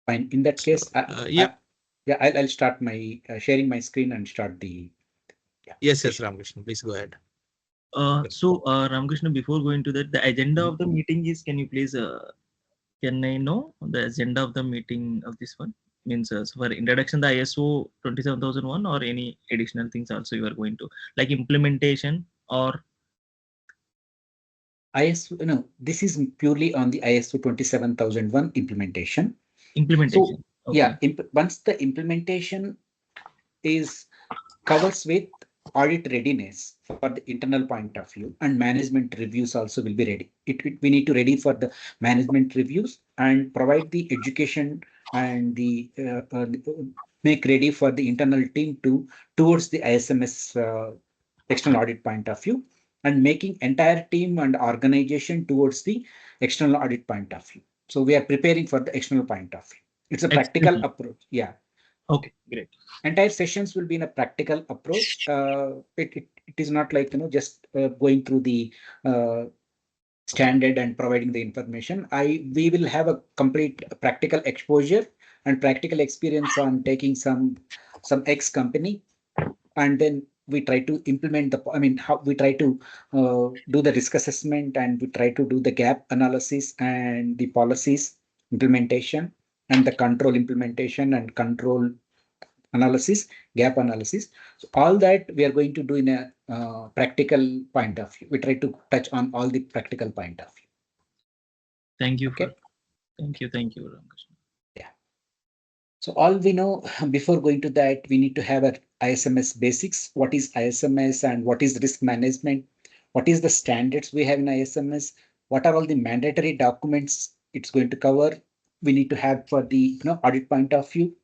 Fine. In that case, Yeah. yeah, I'll start my sharing my screen and start the Yes, yes, session. Ramakrishna, please go ahead. Ramakrishna, before going to that, the agenda of the meeting is, can you please, can I know the agenda of the meeting of this one? Means so for introduction, the ISO 27001 or any additional things also you are going to, like implementation or ISO, no, this is purely on the ISO 27001 implementation. So implementation? yeah, Okay. once the implementation is covers with audit readiness for the internal point of view, and management reviews also will be ready. We need to ready for the management reviews and provide the education and the make ready for the internal team to towards the ISMS external audit point of view, and making entire team and organization towards the external audit point of view. So we are preparing for the external point of view. It's a practical External. approach. Yeah, Okay, great. entire sessions will be in a practical approach. It is not like just going through the uh, standard and providing the information. We will have a complete practical exposure and practical experience on taking some X company, and then we try to implement the, I mean, how we try to do the risk assessment, and we try to do the gap analysis and the policies implementation and the control implementation and control analysis, gap analysis. So all that we are going to do in a practical point of view. We try to touch on all the practical point of view. Thank you for, Okay. thank you, Ramakrishna. Yeah. So all we know before going to that, we need to have a ISMS basics. What is ISMS and what is risk management? What is the standards we have in ISMS? What are all the mandatory documents it's going to cover? We need to have for the audit point of view.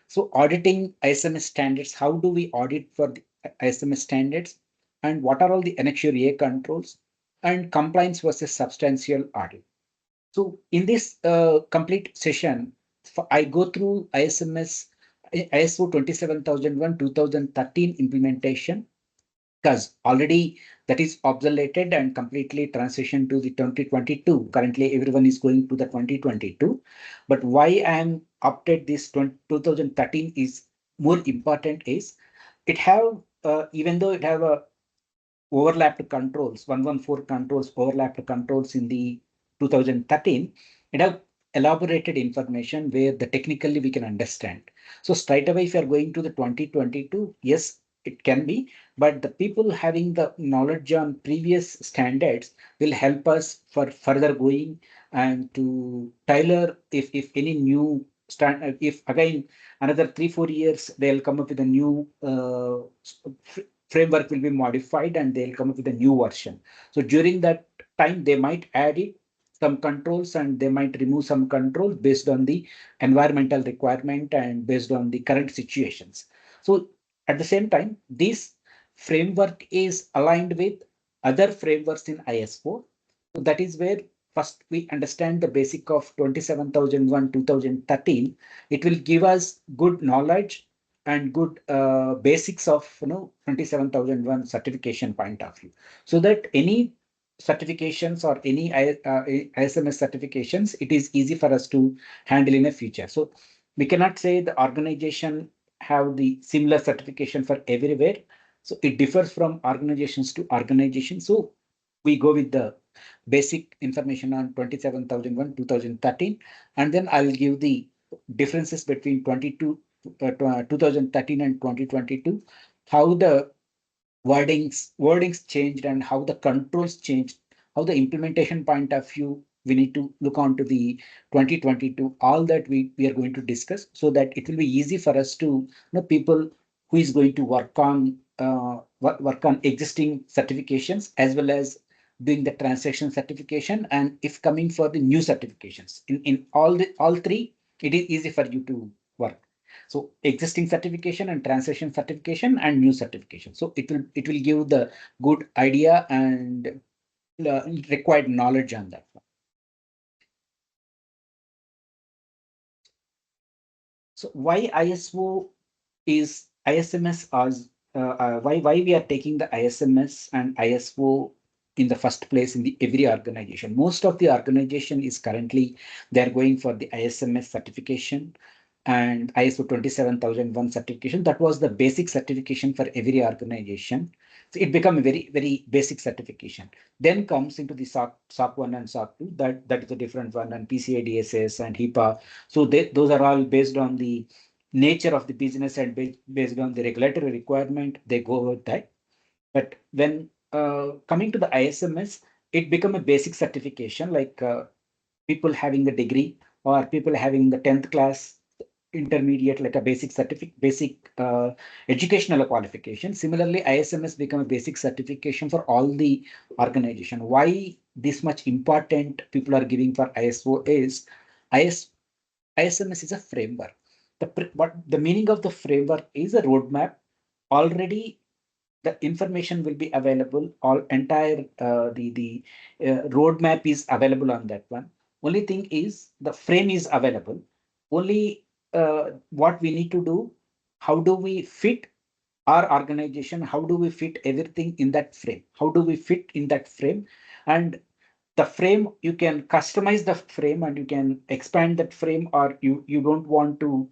So auditing ISMS standards, how do we audit for the ISMS standards? And what are all the annexure A controls and compliance versus substantial audit? So in this complete session, I go through ISMS, ISO 27001 2013 implementation, because already that is obsoleted and completely transitioned to the 2022. Currently, everyone is going to the 2022. But why I am opted this 2013 is more important is it have, even though it have a overlapped controls, 114 controls, overlapped controls in the 2013, it have elaborated information where the technically we can understand. So straight away, if you are going to the 2022, yes, it can be, but the people having the knowledge on previous standards will help us for further going and to tailor if any new stand, if again another 3 4 years they'll come up with a new framework will be modified and they'll come up with a new version. So during that time, they might add it some controls and they might remove some controls based on the environmental requirement and based on the current situations. So at the same time, this framework is aligned with other frameworks in ISO. So that is where first we understand the basic of 27001 2013. It will give us good knowledge and good basics of 27001 certification point of view, so that any certifications or any ISMS certifications, it is easy for us to handle in a future. So we cannot say the organization have the similar certification for everywhere. So it differs from organizations to organization. So we go with the basic information on 27001 2013, and then I'll give the differences between 2013 and 2022, how the wordings changed and how the controls changed, how the implementation point of view we need to look on to the 2022. All that we are going to discuss, so that it will be easy for us to people who is going to work on existing certifications as well as doing the transaction certification, and if coming for the new certifications in all three, it is easy for you to work. So existing certification and transaction certification and new certification. So it will give the good idea and required knowledge on that one. So why ISO is ISMS as why we are taking the ISMS and ISO in the first place in the every organization. Most of the organization is currently they're going for the ISMS certification and ISO 27001 certification. That was the basic certification for every organization. So it became a very, very basic certification. Then comes into the SOC 1 and SOC 2, that is a different one, and PCI DSS and HIPAA. So those are all based on the nature of the business and based on the regulatory requirement, they go with that. But when coming to the ISMS, it become a basic certification, like people having a degree or people having the 10th class intermediate, like a basic certificate, basic educational qualification. Similarly, ISMS become a basic certification for all the organization. Why this much important people are giving for ISO is ISMS is a framework. What the meaning of the framework is a roadmap. Already the information will be available. All entire the roadmap is available on that one. Only thing is the frame is available. Only what we need to do, how do we fit our organization? How do we fit everything in that frame? How do we fit in that frame? And the frame, you can customize the frame and you can expand that frame, or you don't want to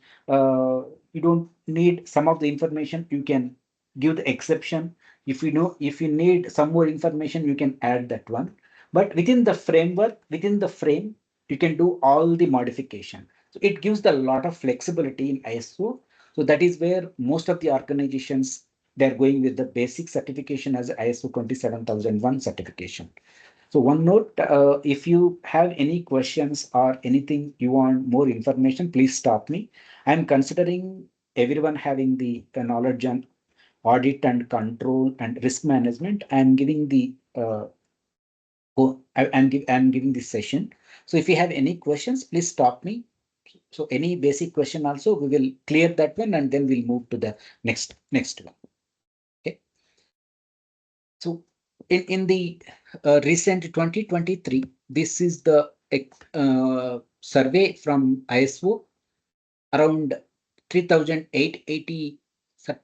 you don't need some of the information, you can give the exception. If you know, if you need some more information, you can add that one. But within the framework, within the frame, you can do all the modification. So it gives a lot of flexibility in ISO. So that is where most of the organizations, they're going with the basic certification as ISO 27001 certification. So one note, if you have any questions or anything you want more information, please stop me. I'm considering everyone having the knowledge on audit and control and risk management. I'm giving the I'm giving this session. So if you have any questions, please stop me. So any basic question also, we will clear that one and then we'll move to the next one. Okay. So in the recent 2023, this is the survey from ISO, around 3,880,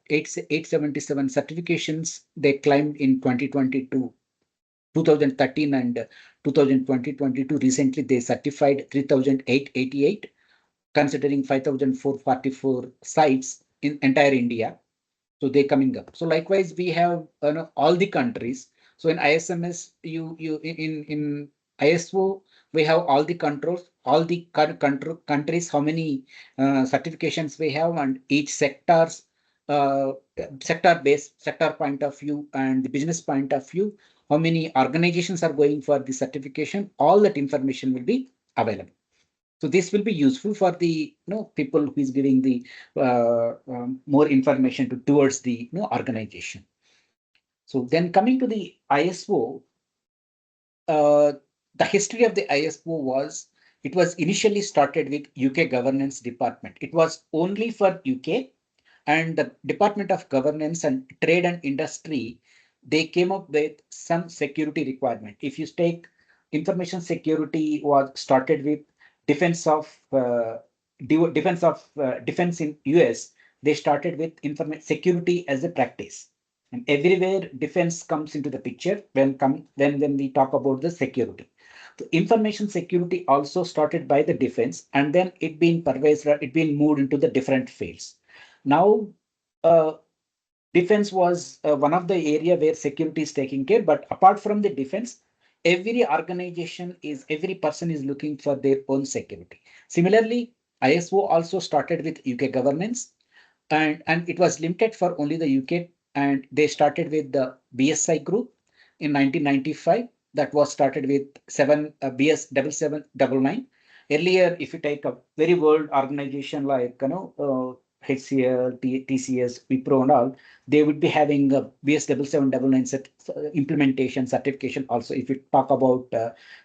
877 certifications they climbed in 2022, 2013 and 2022. Recently, they certified 3,888, considering 5,444 sites in entire India. So they coming up. So likewise, we have all the countries. So in ISMS, you in ISO, we have all the controls, all the countries, how many certifications we have, and each uh, sector point of view and the business point of view, how many organizations are going for the certification. All that information will be available. So this will be useful for the people who is giving the more information towards the organization. So then coming to the ISO, uh, the history of the ISO was, it was initially started with UK governance department. It was only for UK, and the Department of Governance and Trade and Industry, they came up with some security requirement. If you take information security, was started with defense of defense in US. They started with information security as a practice, and everywhere defense comes into the picture when we talk about the security. The information security also started by the defense, and then it being pervasive, it being moved into the different fields. Now, uh, defense was one of the area where security is taking care. But apart from the defense, every person is looking for their own security. Similarly, ISO also started with UK governance, and it was limited for only the UK. And they started with the BSI group in 1995. That was started with BS 7799. Earlier, if you take a very world organization like HCL, TCS, Wipro, and all, they would be having a BS 7799 implementation certification. Also, if you talk about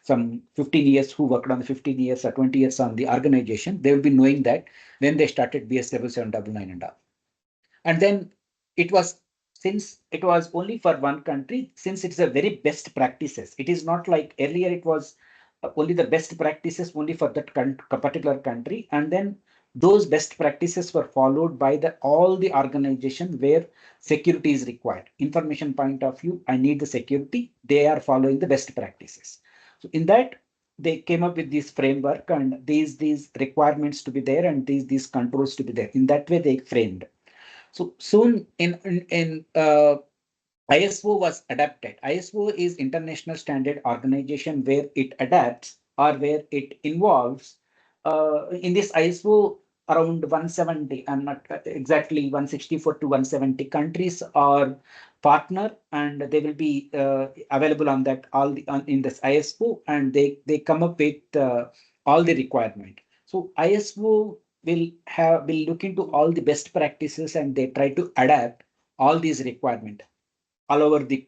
some 15 years who worked on the 15 years or 20 years on the organization, they will be knowing that when they started BS 7799 and all. And then it was, since it was only for one country, since it's a very best practices, it is not like earlier it was only the best practices only for that particular country. And then Those best practices were followed by all the organization where security is required. Information point of view, I need the security. They are following the best practices. So in that, they came up with this framework and these requirements to be there and these controls to be there. In that way, they framed. So soon in ISO was adapted. ISO is International Standard Organization where it adapts or where it involves. In this ISO, around 170, I'm not exactly 164 to 170 countries are partner, and they will be available on that in this ISO, and they come up with all the requirement. So ISO will look into all the best practices and they try to adapt all these requirements all over the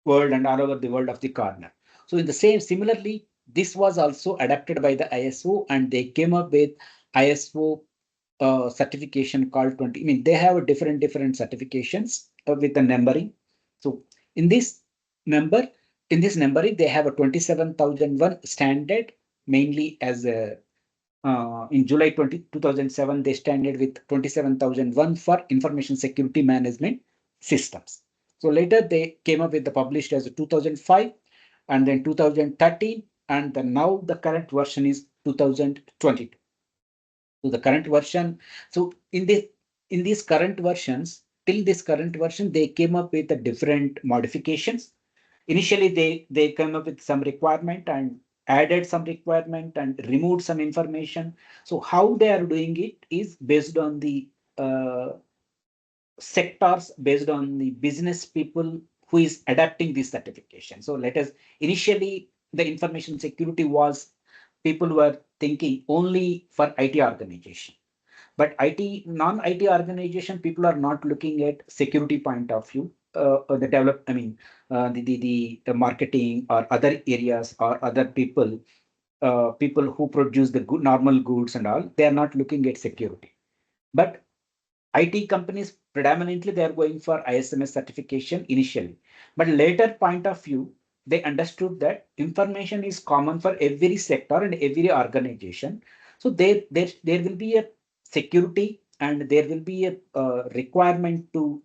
world and all over the world of the corner. So in the similarly, this was also adapted by the ISO and they came up with ISO certification called 20. I mean, they have different certifications with the numbering. So in this number, in this numbering, they have a 27,001 standard, mainly as a in July 2007, they standard with 27,001 for information security management systems. So later they came up with the published as a 2005 and then 2013 and then now the current version is 2022. So the current version, so in these current versions, till this current version, they came up with the different modifications. Initially, they came up with some requirement and added some requirement and removed some information. So how they are doing it is based on the uh, sectors, based on the business people who is adapting this certification. So let us initially the information security was people were thinking only for IT organization. But IT, non-IT organization, people are not looking at security point of view. The develop, I mean, the marketing or other areas or other people, people who produce the good, normal goods and all, they are not looking at security. But IT companies predominantly they are going for ISMS certification initially, but later point of view they understood that information is common for every sector and every organization. So there will be a security and there will be a requirement to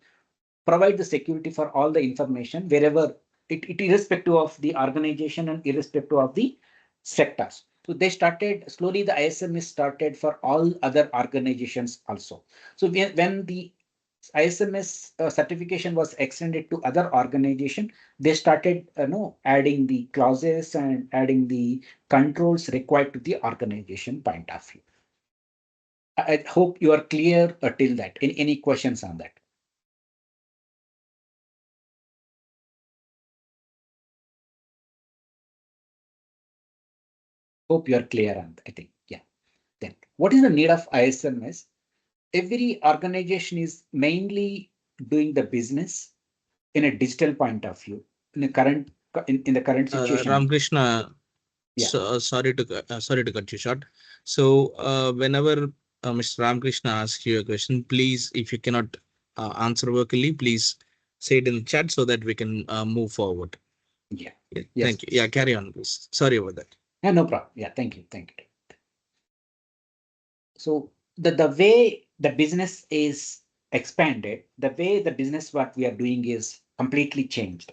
provide the security for all the information wherever it irrespective of the organization and irrespective of the sectors. So they started slowly the ISMS started for all other organizations also. So when the ISMS certification was extended to other organization, they started adding the clauses and adding the controls required to the organization point of view. I hope you are clear till that. Any questions on that? Hope you are clear on that. I think, yeah. Then what is the need of ISMS? Every organization is mainly doing the business in a digital point of view. In the current situation, Ramakrishna, yeah, sorry to cut you short. So, whenever Mr. Ramakrishna asks you a question, please, if you cannot answer vocally, please say it in the chat so that we can move forward. yeah, Yeah, yes, thank you. Yeah, carry on, please. Sorry about that. yeah, no problem. Yeah, thank you. So the way the business is expanded, the way the business what we are doing is completely changed.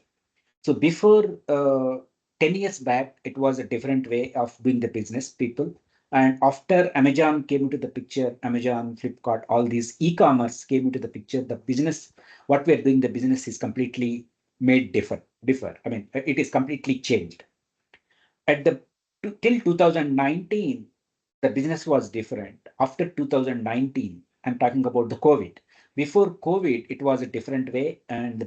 So before 10 years back, it was a different way of doing the business, people. And after Amazon came into the picture, Amazon, Flipkart, all these e-commerce came into the picture, the business, what we are doing, the business is completely made differ. I mean, it is completely changed. At the till 2019, the business was different. After 2019, I'm talking about the COVID. Before COVID, it was a different way, and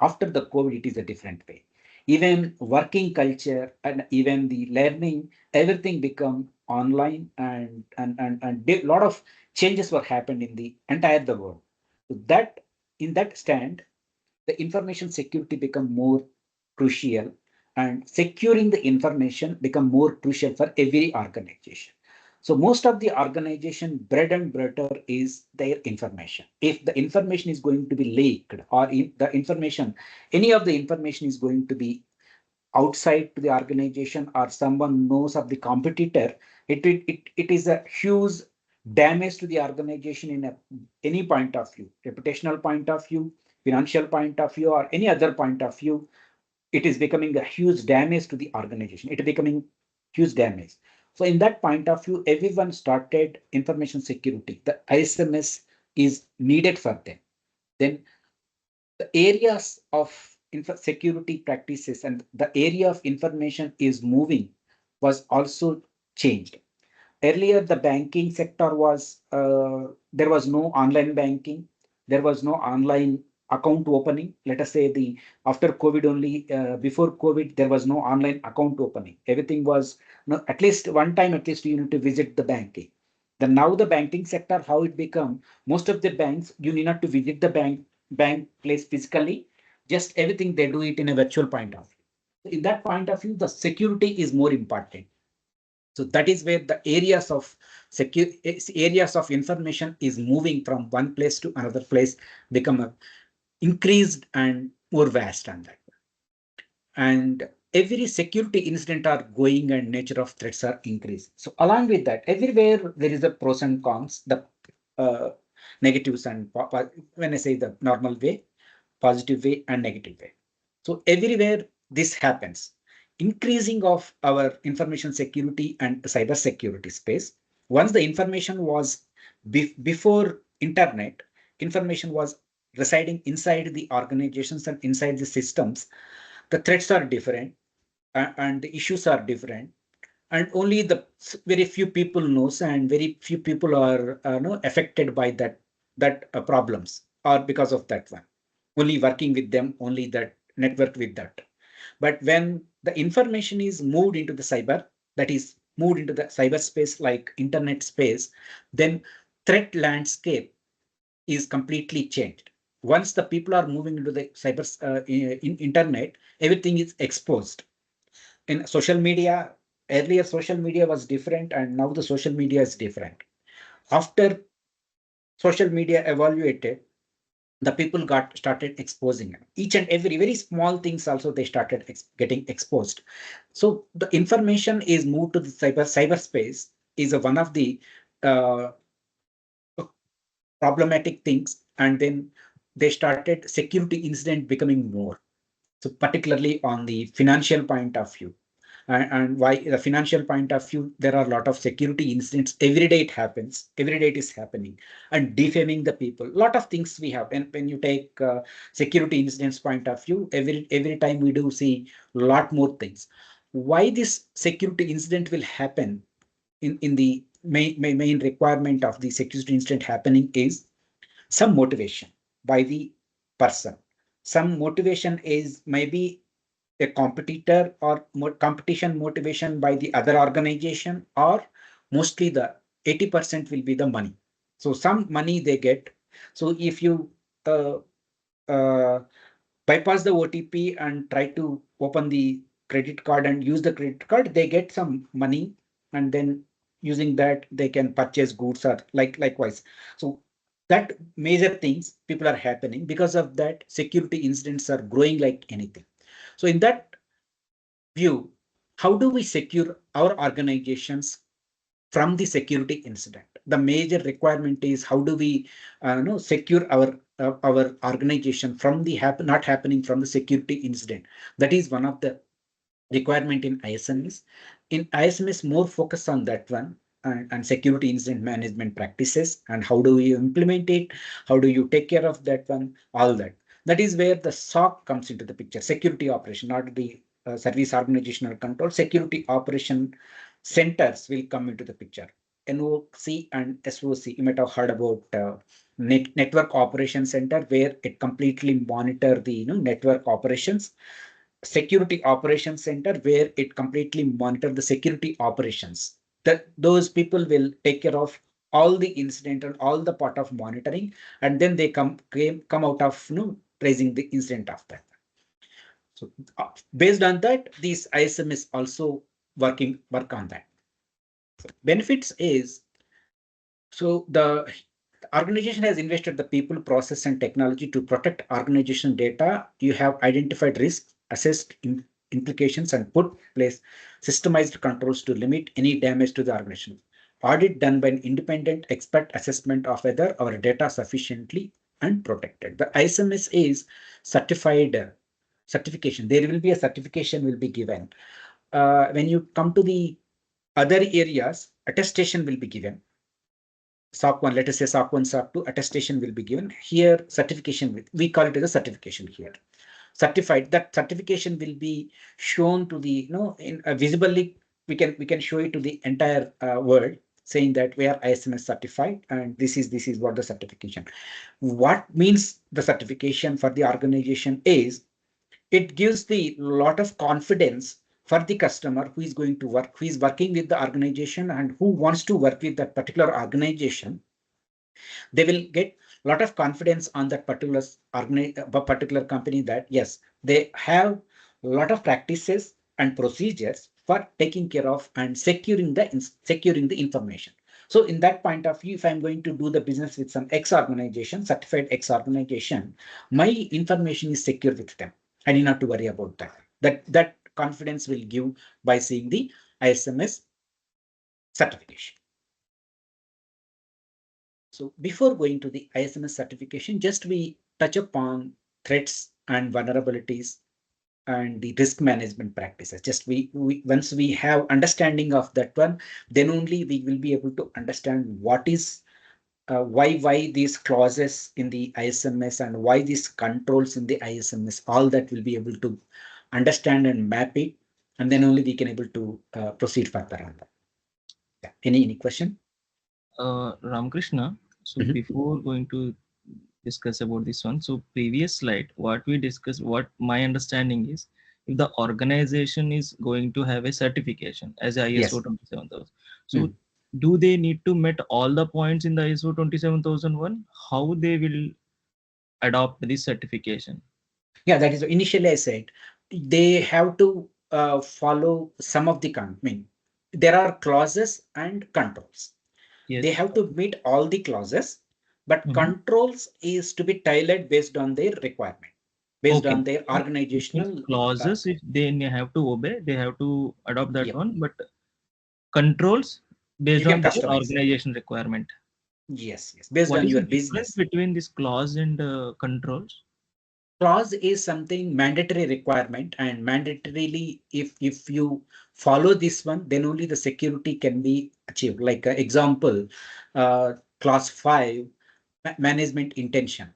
after the COVID, it is a different way. Even working culture and even the learning, everything become online, and a lot of changes were happened in the entire the world. So that in that stand, the information security become more crucial and securing the information become more crucial for every organization. So most of the organization bread and butter is their information. If the information is going to be leaked or if the information, any of the information is going to be outside to the organization or someone knows of the competitor, it is a huge damage to the organization in any point of view, reputational point of view, financial point of view, or any other point of view, it is becoming a huge damage to the organization. It is becoming huge damage. So in that point of view, everyone started information security. The ISMS is needed for them. Then the areas of security practices and the area of information is moving was also changed. Earlier, the banking sector was there was no online banking, there was no online account opening. Let us say the after COVID only, before COVID, there was no online account opening. Everything was no, at least one time, at least you need to visit the banking. Then now the banking sector, how it become, most of the banks, you need not to visit the bank place physically, just everything they do it in a virtual point of view. In that point of view, the security is more important. So that is where the areas of areas of information is moving from one place to another place, become increased and more vast on that. And every security incident are going and nature of threats are increasing. So along with that, everywhere there is a pros and cons, the uh, negatives and when I say the normal way, positive way and negative way. So everywhere this happens, increasing of our information security and cyber security space. Once the information was before internet, information was residing inside the organizations and inside the systems. The threats are different and the issues are different, and only the very few people knows and very few people are affected by that problems or because of that one, only working with them, only that network with that. But when the information is moved into the cyber, that is moved into the cyberspace like internet space, then threat landscape is completely changed. Once the people are moving into the cyber in internet, everything is exposed. In social media, earlier social media was different and now the social media is different. After social media evaluated, the people got started exposing each and every very small things, also they started getting exposed. So the information is moved to the cyberspace is one of the uh, problematic things, and then they started security incident becoming more. So particularly on the financial point of view, and why the financial point of view, there are a lot of security incidents every day. It happens every day, it is happening, and defaming the people, a lot of things we have. And when you take security incidents point of view, every time we do see a lot more things. Why this security incident will happen, in the main requirement of the security incident happening is some motivation by the person. Some motivation is maybe a competitor or competition motivation by the other organization, or mostly the 80% will be the money. So some money they get. So if you uh, uh, bypass the OTP and try to open the credit card and use the credit card, they get some money, and then using that they can purchase goods or likewise. So that major things people are happening, because of that security incidents are growing like anything. So in that view, how do we secure our organizations from the security incident? The major requirement is how do we secure our organization from the not happening from the security incident. That is one of the requirement in ISMS. In ISMS, more focus on that one, and security incident management practices, and how do you implement it? How do you take care of that one? All that. That is where the SOC comes into the picture. Security operation, not the service organizational control. Security operation centers will come into the picture. NOC and SOC. You might have heard about network operation center, where it completely monitor the network operations. Security operations center, where it completely monitor the security operations. That those people will take care of all the incident and all the part of monitoring, and then they come out of raising the incident of that. So based on that, these ISM is also work on that. So benefits is, so the organization has invested the people, process, and technology to protect organization data. You have identified risks, assessed implications, and put place systemized controls to limit any damage to the organization. audit done by an independent expert assessment of whether our data sufficiently and protected. The ISMS is certified certification. There will be a certification will be given. When you come to the other areas, attestation will be given. SOC 1, let us say SOC 1, SOC 2, attestation will be given. Here, certification, we call it as a certification here. Certified, that certification will be shown to the, in visibly, we can show it to the entire world, saying that we are ISMS certified, and this is what the certification. What means the certification for the organization is, it gives the lot of confidence for the customer who is going to work, who is working with the organization and who wants to work with that particular organization. They will get a lot of confidence on that particular company, that yes, they have a lot of practices and procedures for taking care of and securing the information. So in that point of view, if I'm going to do the business with some X organization, certified X organization, my information is secure with them. I need not to worry about that. That confidence will give by seeing the ISMS certification. So before going to the ISMS certification, just we touch upon threats and vulnerabilities and the risk management practices. Just we once we have understanding of that one, then only we will be able to understand what is why these clauses in the ISMS and why these controls in the ISMS. All that will be able to understand and map it, and then only we can able to proceed further on that. Yeah. Any question? Ramakrishna, so Mhm. before going to discuss about this one, so previous slide, what we discussed, what my understanding is, if the organization is going to have a certification as ISO Yes. 27000, so Mm. do they need to meet all the points in the ISO 27001? How they will adopt this certification? Yeah, that is initially I said they have to follow some of the I mean, there are clauses and controls. They Yes. have to meet all the clauses, but Mhm. controls is to be tailored based on their requirement, based Okay. on their It means organizational. clauses, if they have to obey, they have to adopt that Yeah, one, but controls you based can on their customize. organization requirement. Yes, yes, based What on is the your difference business. between this clause and controls? Clause is something mandatory requirement, and mandatorily, if you follow this one, then only the security can be achieved. Like example, clause 5, management intention,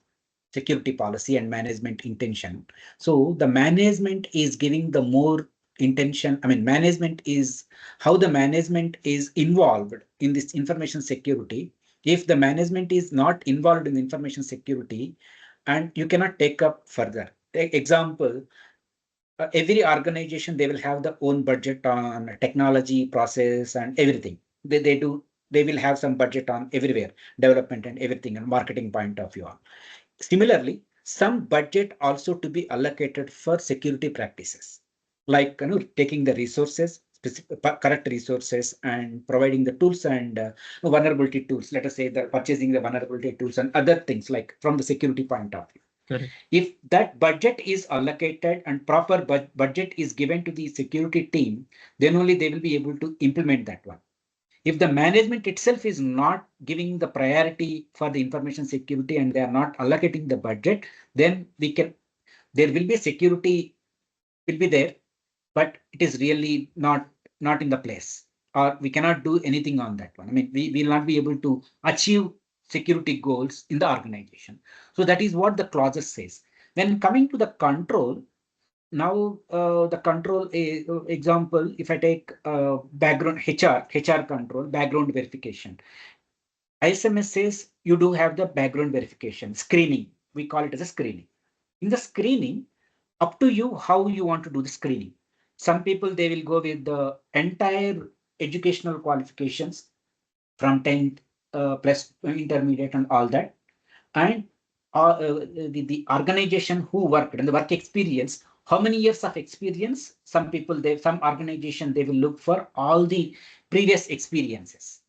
security policy and management intention. So the management is giving the more intention. I mean, management is how the management is involved in this information security. If the management is not involved in information security, and you cannot take up further. Take example, every organization, they will have their own budget on technology, process, and everything. They do. They will have some budget on everywhere, development and everything, and marketing point of view. Similarly, some budget also to be allocated for security practices, like taking the resources, correct resources, and providing the tools and vulnerability tools. Let us say the purchasing the vulnerability tools and other things like from the security point of view. Correct. If that budget is allocated and proper budget is given to the security team, then only they will be able to implement that one. If the management itself is not giving the priority for the information security and they are not allocating the budget, then there will be a security will be there, but it is really not in the place, or we cannot do anything on that one. I mean, we will not be able to achieve security goals in the organization. So that is what the clauses says. When coming to the control, now the control example, if I take background HR control, background verification. ISMS says you do have the background verification screening. We call it as a screening. In the screening, up to you how you want to do the screening. Some people, they will go with the entire educational qualifications from 10th plus intermediate and all that, and the organization who worked and the work experience, how many years of experience. Some people, some organization, they will look for all the previous experiences,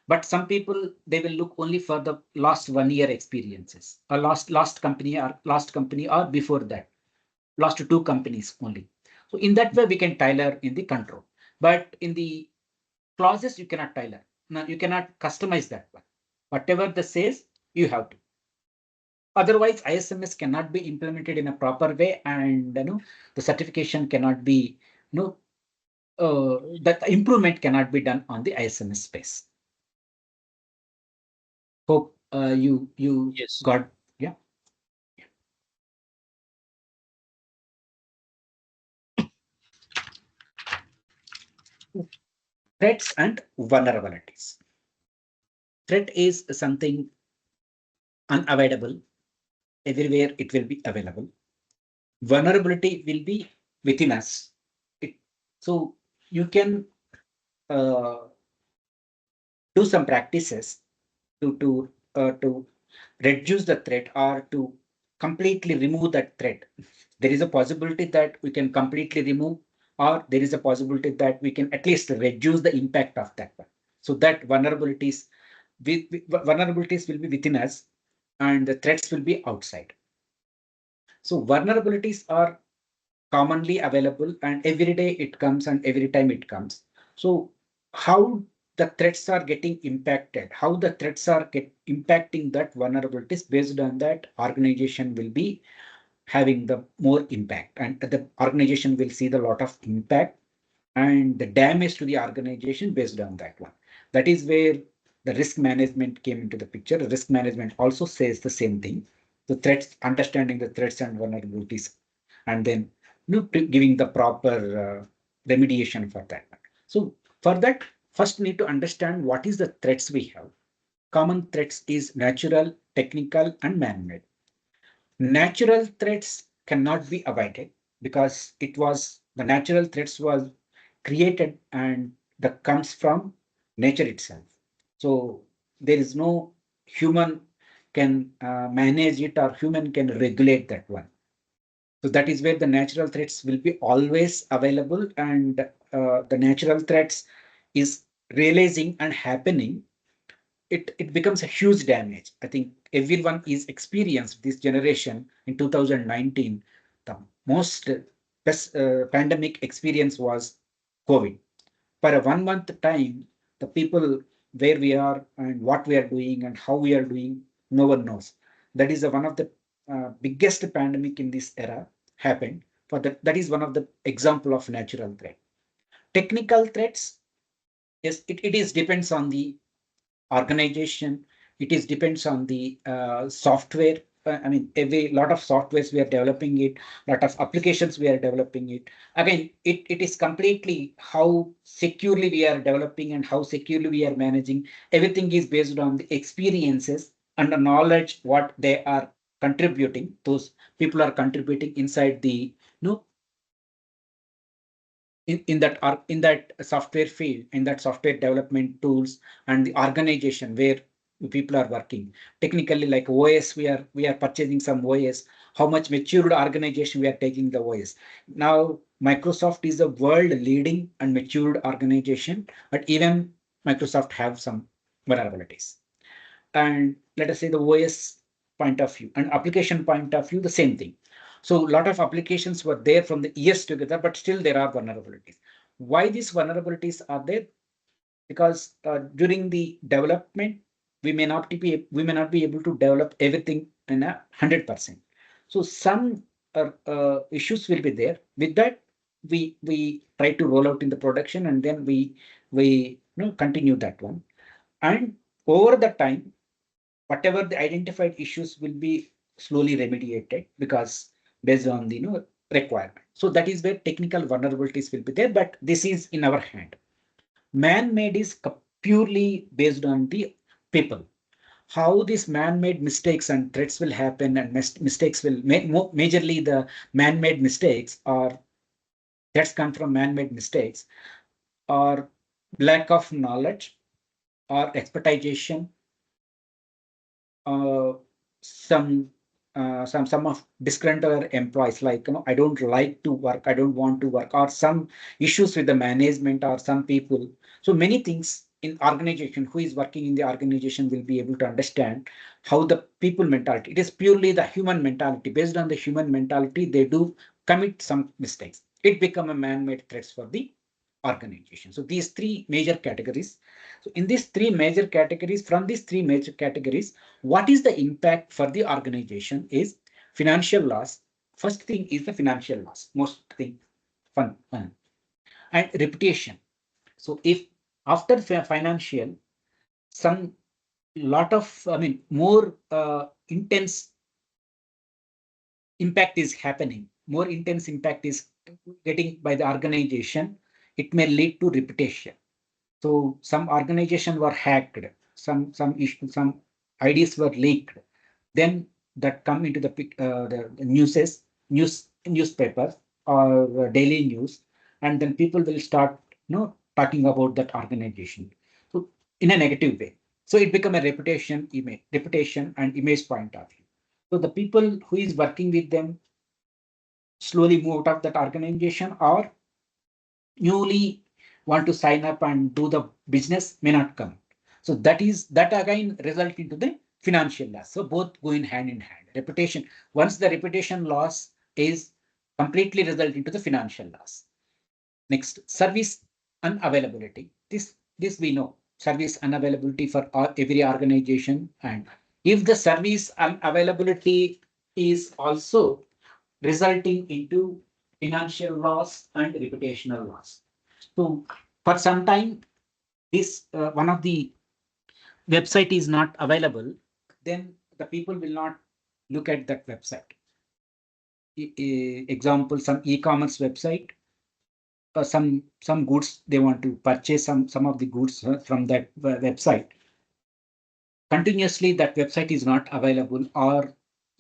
but some people, they will look only for the last 1 year experiences, or last company or before that, last 2 companies only. So in that way we can tailor in the control, but in the clauses you cannot tailor. Now you cannot customize that one. Whatever the says, you have to. Otherwise, ISMS cannot be implemented in a proper way, and the certification cannot be, that improvement cannot be done on the ISMS space. Hope you Yes. got, yeah. Threats and vulnerabilities. Threat is something unavoidable. Everywhere it will be available. Vulnerability will be within us. It, so you can uh, do some practices to reduce the threat or to completely remove that threat. There is a possibility that we can completely remove, or there is a possibility that we can at least reduce the impact of that one. So that vulnerabilities will be within us, and the threats will be outside. So vulnerabilities are commonly available, and every day it comes and every time it comes. So how the threats are getting impacted, how the threats are impacting that vulnerabilities, based on that organization will be having the more impact, and the organization will see the lot of impact and the damage to the organization based on that one. That is where the risk management came into the picture. The risk management also says the same thing. The threats, understanding the threats and vulnerabilities, and then giving the proper remediation for that. So for that, first need to understand what is the threats we have. Common threats is natural, technical, and man-made. Natural threats cannot be avoided because it was the natural threats was created and that comes from nature itself. So there is no human can manage it or human can regulate that one. So that is where the natural threats will be always available, and the natural threats is realizing and happening, it becomes a huge damage. I think everyone is experienced this generation in 2019. The most best pandemic experience was COVID. For a 1 month time, the people where we are and what we are doing and how we are doing, no one knows. That is one of the biggest pandemic in this era happened. For that is one of the example of natural threat. Technical threats, yes, it is depends on the organization. It is depends on the software. I mean, every lot of softwares we are developing it, lot of applications we are developing it. Again, it is completely how securely we are developing and how securely we are managing. Everything is based on the experiences and the knowledge what they are contributing. Those people are contributing inside the in that software field, in that software development tools, and the organization where people are working technically, like OS, we are purchasing some OS. How much matured organization we are taking the OS. Now Microsoft is a world leading and matured organization, but even Microsoft have some vulnerabilities. And let us say the OS point of view and application point of view, the same thing. So a lot of applications were there from the years together, but still there are vulnerabilities. Why these vulnerabilities are there? Because during the development, we may not be able to develop everything in 100%. So some issues will be there. With that, we try to roll out in the production, and then we continue that one. And over the time, whatever the identified issues will be slowly remediated because based on the requirement. So that is where technical vulnerabilities will be there, but this is in our hand. Man-made is purely based on the people. How these man-made mistakes and threats will happen, and mistakes will majorly the man-made mistakes or threats come from man-made mistakes, or lack of knowledge or expertization, uh, some some of disgruntled employees, like I don't like to work, I don't want to work, or some issues with the management or some people. So many things in organization, who is working in the organization will be able to understand how the people mentality. It is purely the human mentality. Based on the human mentality, they do commit some mistakes. It become a man-made threats for the organization. So these three major categories. So in these three major categories, from these three major categories, what is the impact for the organization is financial loss. First thing is the financial loss, most thing fun, and reputation. So if after financial, some lot of, I mean, more intense impact is happening, more intense impact is getting by the organization, it may lead to reputation. So some organization were hacked, some ideas were leaked, then that come into the newspapers or daily news, and then people will start talking about that organization. So in a negative way. So it become a reputation and image point of view. So the people who is working with them slowly move out of that organization, or newly want to sign up and do the business may not come. So that again result into the financial loss. So both go in hand. Reputation, once the reputation loss is completely result into the financial loss. Next, service unavailability. This we know, service unavailability for every organization, and if the service unavailability is also resulting into financial loss and reputational loss. So for some time, this one of the website is not available, then the people will not look at that website. Example, some e-commerce website, some goods they want to purchase some of the goods from that website. Continuously, that website is not available, or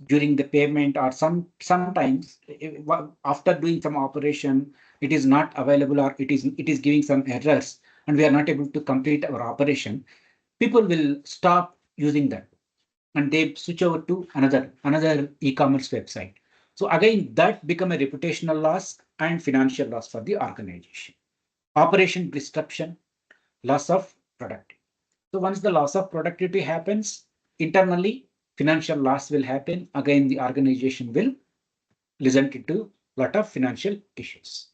during the payment, or sometimes after doing some operation, it is not available, or it is giving some errors, and we are not able to complete our operation. People will stop using that, and they switch over to another e-commerce website. So again, that become a reputational loss and financial loss for the organization. Operation disruption, loss of productivity. So once the loss of productivity happens, internally financial loss will happen. Again, the organization will result into a lot of financial issues.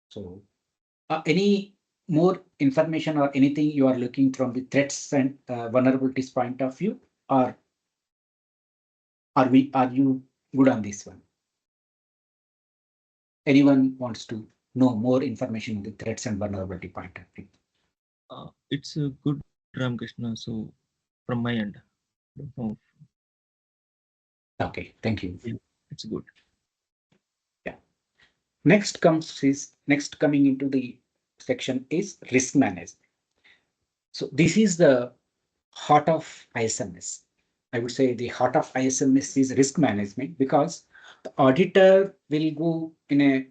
So any more information or anything you are looking from the threats and vulnerabilities point of view, or are you good on this one? Anyone wants to know more information on the threats and vulnerability point of view? It's a good, Ramkrishna. So from my end, no, Okay, thank you. yeah, it's good. Yeah. Next coming into the section is risk management. So this is the heart of ISMS. I would say the heart of ISMS is risk management, because the auditor will go in a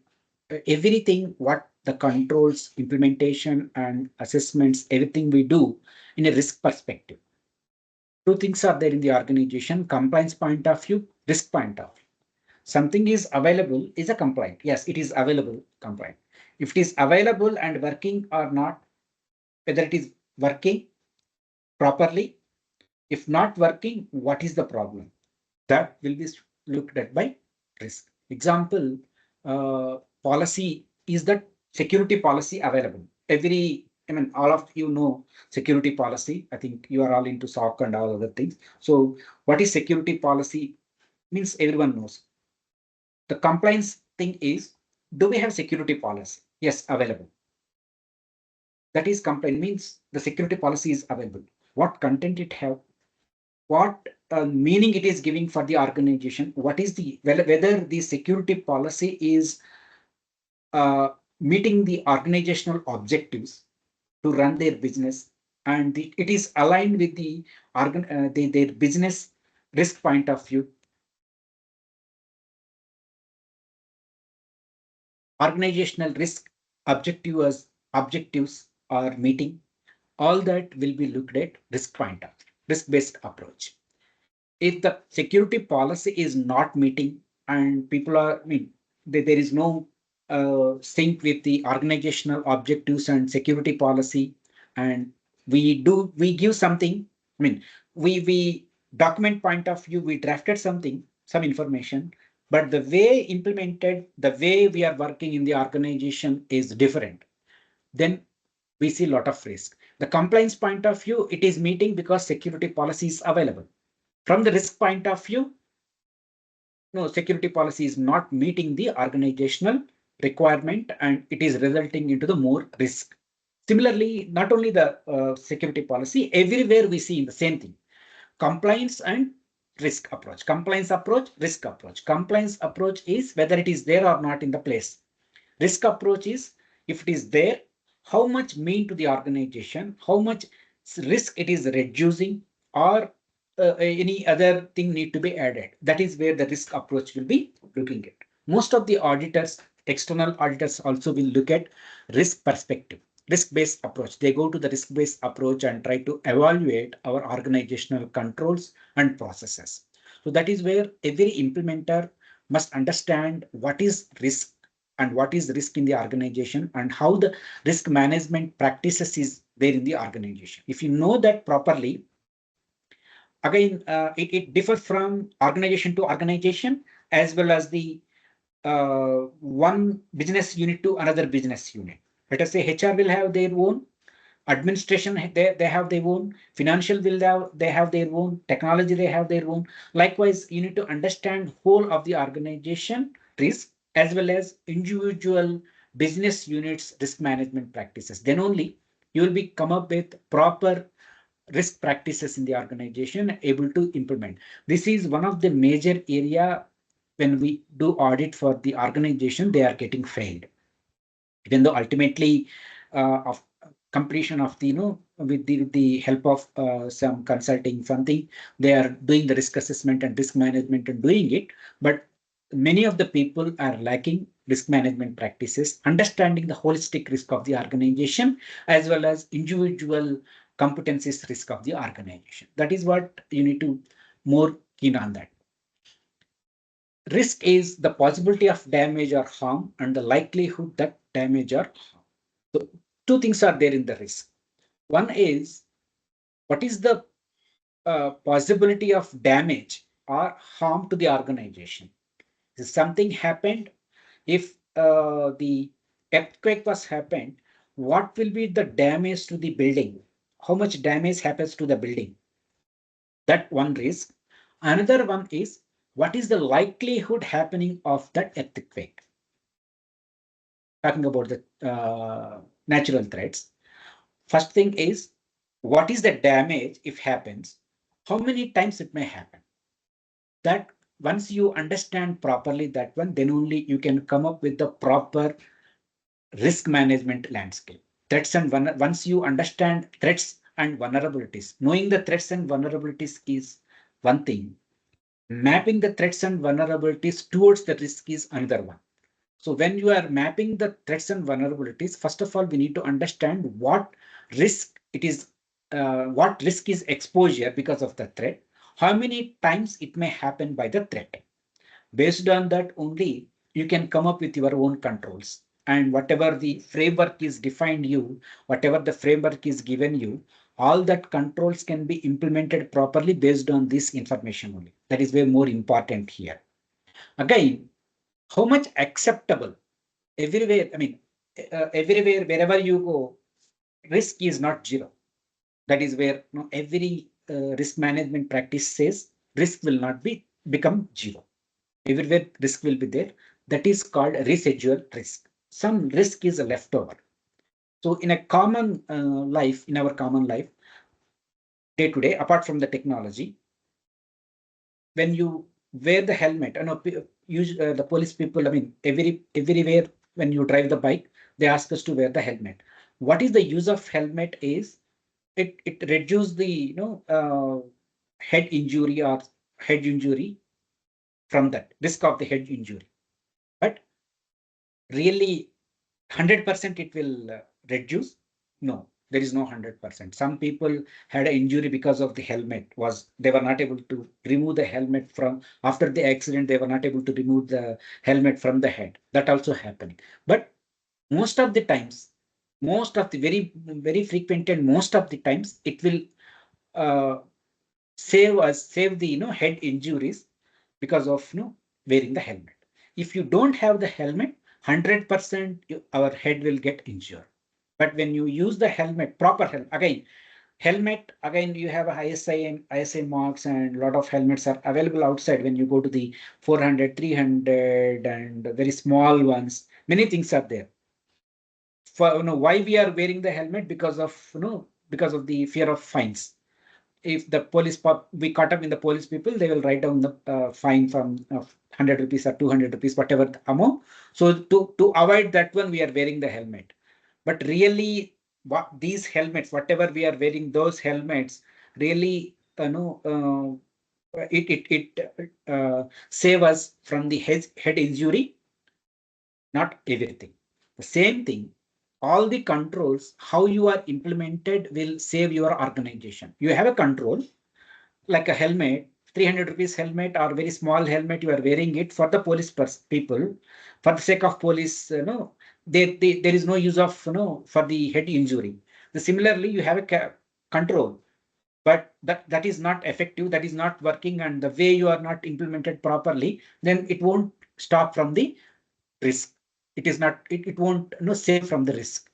everything what the controls, implementation and assessments, everything we do in a risk perspective. Two things are there in the organization: compliance point of view, risk point of view. Something is available is a compliant. Yes, it is available, compliant. If it is available and working or not, whether it is working properly, if not working, what is the problem? That will be looked at by risk. Example, policy is that security policy available. I mean, all of you know security policy. I think you are all into SOC and all other things. So what is security policy means everyone knows. The compliance thing is, do we have security policy? Yes, available. That is compliant, means the security policy is available. What content it have, what meaning it is giving for the organization, what is the whether the security policy is meeting the organizational objectives to run their business, and it is aligned with their business risk point of view. Organizational risk objectives are meeting. All that will be looked at risk point of view, risk-based approach. If the security policy is not meeting, and people are, I mean, there is no sync with the organizational objectives and security policy, and we give something, I mean, we document point of view, we drafted something, some information, but the way implemented, the way we are working in the organization is different, then we see a lot of risk. The compliance point of view, it is meeting because security policy is available. From the risk point of view, no, security policy is not meeting the organizational requirement and it is resulting into the more risk. Similarly, not only the security policy, everywhere we see in the same thing. Compliance and risk approach. Compliance approach, risk approach. Compliance approach is whether it is there or not in the place. Risk approach is if it is there, how much mean to the organization, how much risk it is reducing, or any other thing need to be added. That is where the risk approach will be looking at. Most of the auditors, external auditors also will look at risk perspective, risk-based approach. They go to the risk-based approach and try to evaluate our organizational controls and processes. So that is where every implementer must understand what is risk and what is risk in the organization and how the risk management practices is there in the organization. If you know that properly, again, it differs from organization to organization as well as the one business unit to another business unit. Let us say HR will have their own, administration they have their own, financial will have they have their own, technology they have their own. Likewise, you need to understand whole of the organization risk as well as individual business units risk management practices. Then only you will be come up with proper risk practices in the organization able to implement. This is one of the major area when we do audit for the organization, they are getting failed. Even though ultimately of completion of the, with the help of some consulting something, they are doing the risk assessment and risk management and doing it. But many of the people are lacking risk management practices, understanding the holistic risk of the organization as well as individual competencies risk of the organization. That is what you need to more keen on that. Risk is the possibility of damage or harm and the likelihood that damage or harm. So two things are there in the risk. One is what is the possibility of damage or harm to the organization. If something happened, if the earthquake was happened, what will be the damage to the building? How much damage happens to the building? That one risk. Another one is what is the likelihood happening of that earthquake? Talking about the natural threats. First thing is what is the damage if happens? How many times it may happen? That once you understand properly that one, then only you can come up with the proper risk management landscape. Threats and once you understand threats and vulnerabilities, knowing the threats and vulnerabilities is one thing. Mapping the threats and vulnerabilities towards the risk is another one. So when you are mapping the threats and vulnerabilities, first of all, we need to understand what risk it is, what risk is exposure because of the threat, how many times it may happen by the threat. Based on that only, you can come up with your own controls. And whatever the framework is defined you, whatever the framework is given you, all that controls can be implemented properly based on this information only. That is very more important here. Again, how much acceptable everywhere, I mean, everywhere, wherever you go, risk is not zero. That is where every risk management practice says risk will not be become zero. Everywhere risk will be there. That is called residual risk. Some risk is a leftover. So in a common life, in our common life, day to day, apart from the technology, when you wear the helmet, I know use the police people, I mean, everywhere when you drive the bike, they ask us to wear the helmet. What is the use of helmet is it reduces the head injury or head injury from that risk of the head injury. But really 100% it will reduce? No, there is no 100%. Some people had an injury because of the helmet was they were not able to remove the helmet from after the accident. They were not able to remove the helmet from the head. That also happening. But most of the times, most of the very frequent and most of the times it will uh, save the head injuries because of wearing the helmet. If you don't have the helmet, 100% our head will get injured. But when you use the helmet, proper helmet, again, helmet, again, you have a ISI marks, and a lot of helmets are available outside when you go to the 400, 300 and very small ones. Many things are there. For why we are wearing the helmet? Because of because of the fear of fines. If the we caught up in the police people, they will write down the fine from 100 rupees or 200 rupees, whatever the amount. So to avoid that one, we are wearing the helmet. But really, what these helmets, whatever we are wearing, those helmets really save us from the head injury. Not everything. The same thing, all the controls, how you are implemented will save your organization. You have a control, like a helmet, 300 rupees helmet or very small helmet, you are wearing it for the police people, for the sake of police, there is no use of, for the head injury. Similarly, you have a control, but that is not effective, that is not working, and the way you are not implemented properly, then it won't stop from the risk. It is not, it won't save from the risk.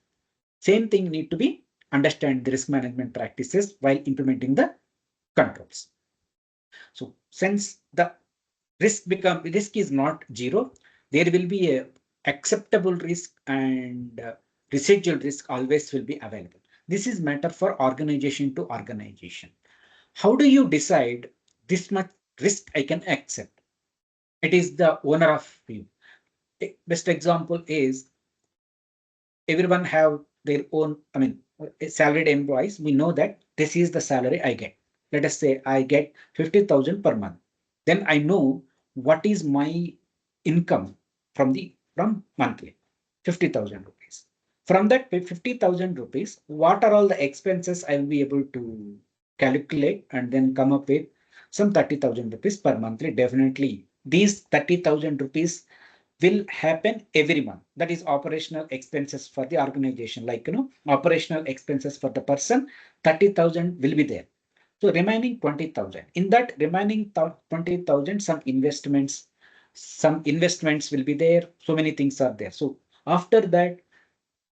Same thing need to be understand the risk management practices while implementing the controls. So since the risk is not zero, there will be a acceptable risk, and residual risk always will be available. This is matter for organization to organization. How do you decide this much risk I can accept? It is the owner of you. Best example is everyone have their own, salaried employees. We know that this is the salary I get. Let us say I get 50,000 per month. Then I know what is my income from monthly, 50,000 rupees. From that 50,000 rupees, what are all the expenses I will be able to calculate and then come up with some 30,000 rupees per monthly. Definitely, these 30,000 rupees will happen every month. That is operational expenses for the organization, like operational expenses for the person, 30,000 will be there. So remaining 20,000. In that remaining 20,000, some investments will be there. So many things are there. So after that,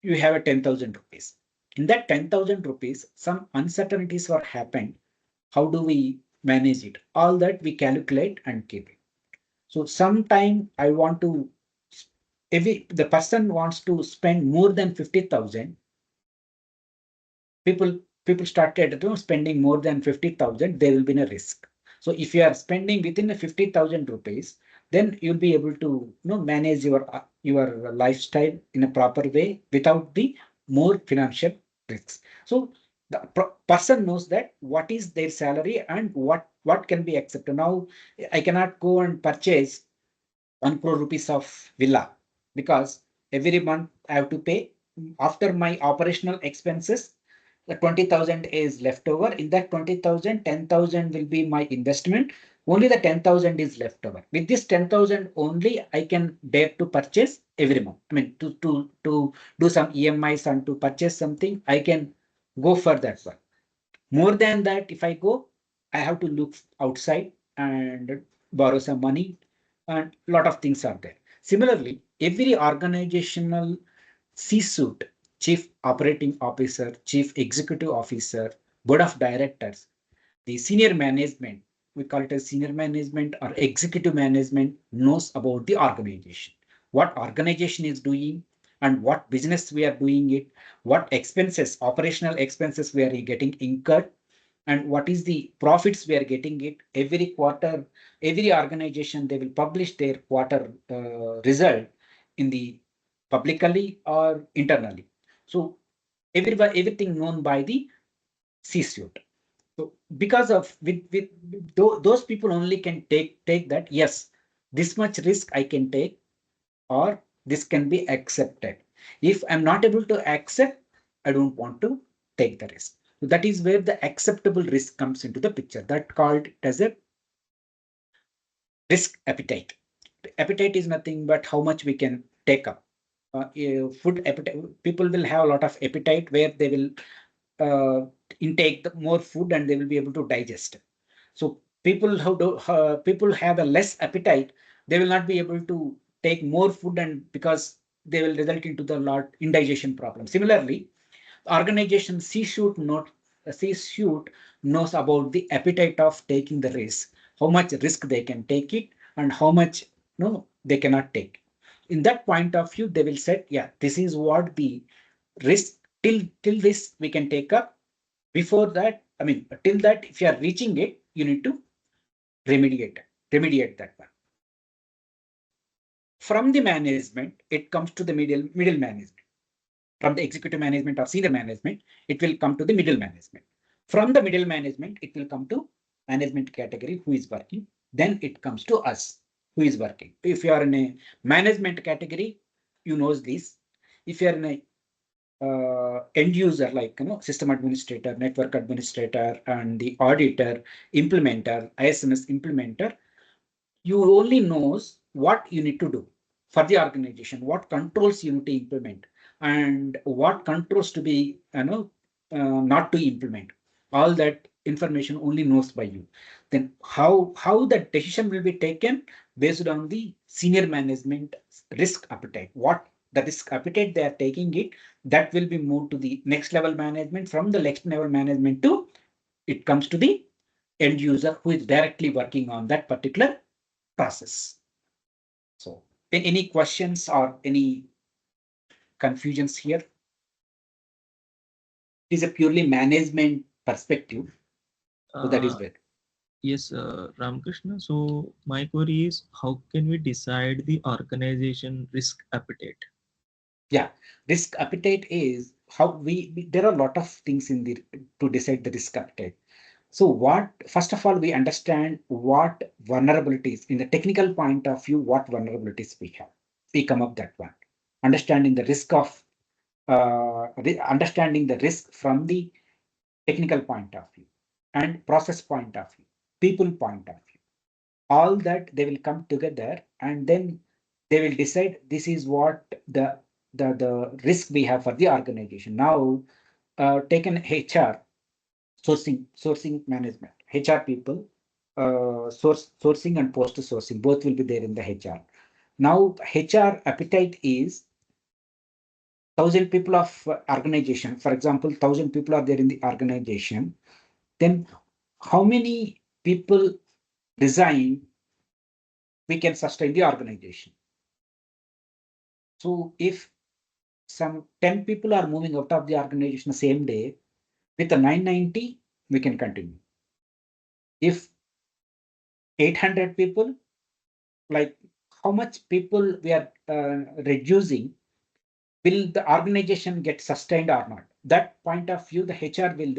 you have a 10,000 rupees. In that 10,000 rupees, some uncertainties are happened. How do we manage it? All that we calculate and keep it. So sometime I want to, if the person wants to spend more than 50,000, people started spending more than 50,000, there will be a risk. So if you are spending within the 50,000 rupees, then you'll be able to manage your lifestyle in a proper way without the more financial risks. So the person knows that what is their salary and what can be accepted. Now I cannot go and purchase 1 crore rupees of villa, because every month I have to pay. After my operational expenses, the 20,000 is left over. In that 20,000, 10,000 will be my investment. Only the 10,000 is left over. With this 10,000 only, I can dare to purchase every month. To do some EMIs and to purchase something, I can go for that one. More than that, if I go, I have to look outside and borrow some money, and a lot of things are there. Similarly, every organizational C-suite, chief operating officer, chief executive officer, board of directors, the senior management, we call it as senior management or executive management, knows about the organization, what organization is doing and what business we are doing it, what expenses, operational expenses we are getting incurred, and what is the profits we are getting it. Every quarter, every organization, they will publish their quarter result in the publicly or internally. So everything known by the C-suite. So because of with those people only can take that, yes, this much risk I can take, or this can be accepted. If I'm not able to accept, I don't want to take the risk. So that is where the acceptable risk comes into the picture. That called as a risk appetite. Appetite is nothing but how much we can take up. Food appetite. People will have a lot of appetite where they will intake the more food and they will be able to digest. So people have a less appetite, They will not be able to take more food, and because they will result into the lot indigestion problem. Similarly, organization C-suite knows about the appetite of taking the risk, how much risk they can take it, and how much no they cannot take. In that point of view, they will say, yeah, this is what the risk till this we can take up. Before that, I mean, till that, if you are reaching it, you need to remediate remediate that one. From the management, it comes to the middle management. From the executive management or senior management, it will come to the middle management. From the middle management, it will come to management category who is working. Then it comes to us who is working. If you are in a management category, you knows this. If you are in a end user, like system administrator, network administrator, and the auditor, implementer, ISMS implementer, you only knows what you need to do for the organization, what controls you need to implement, and what controls to be not to implement. All that information only knows by you. Then how the decision will be taken based on the senior management risk appetite. What the risk appetite they are taking it, that will be moved to the next level management. From the next level management to it comes to the end user who is directly working on that particular process. So, any questions or any confusions here? It is a purely management perspective. So that is Uh, where. yes, Ramakrishna. So my query is, how can we decide the organization risk appetite? Yeah, risk appetite is how there are a lot of things in the to decide the risk appetite. So what, first of all, we understand what vulnerabilities in the technical point of view, what vulnerabilities we have. We come up that one. Understanding the risk of understanding the risk from the technical point of view and process point of view, people point of view. All that they will come together, and then they will decide this is what the risk we have for the organization. Now, take an HR, sourcing management, HR people, sourcing and post sourcing, both will be there in the HR. Now, HR appetite is 1,000 people of organization. For example, 1,000 people are there in the organization. Then how many people resign we can sustain the organization? So if some 10 people are moving out of the organization the same day, with the 990, we can continue. If 800 people, like how much people we are reducing, will the organization get sustained or not? That point of view, the HR will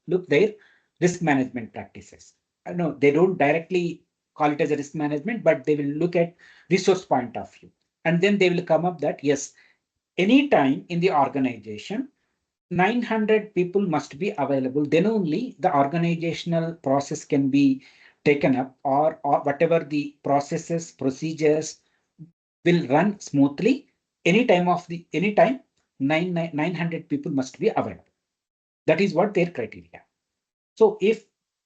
look their risk management practices. I know they don't directly call it as a risk management, but they will look at resource point of view. And then they will come up that, yes, anytime in the organization, 900 people must be available. Then only the organizational process can be taken up, or whatever the processes, procedures will run smoothly. Anytime 900 people must be available. That is what their criteria. So if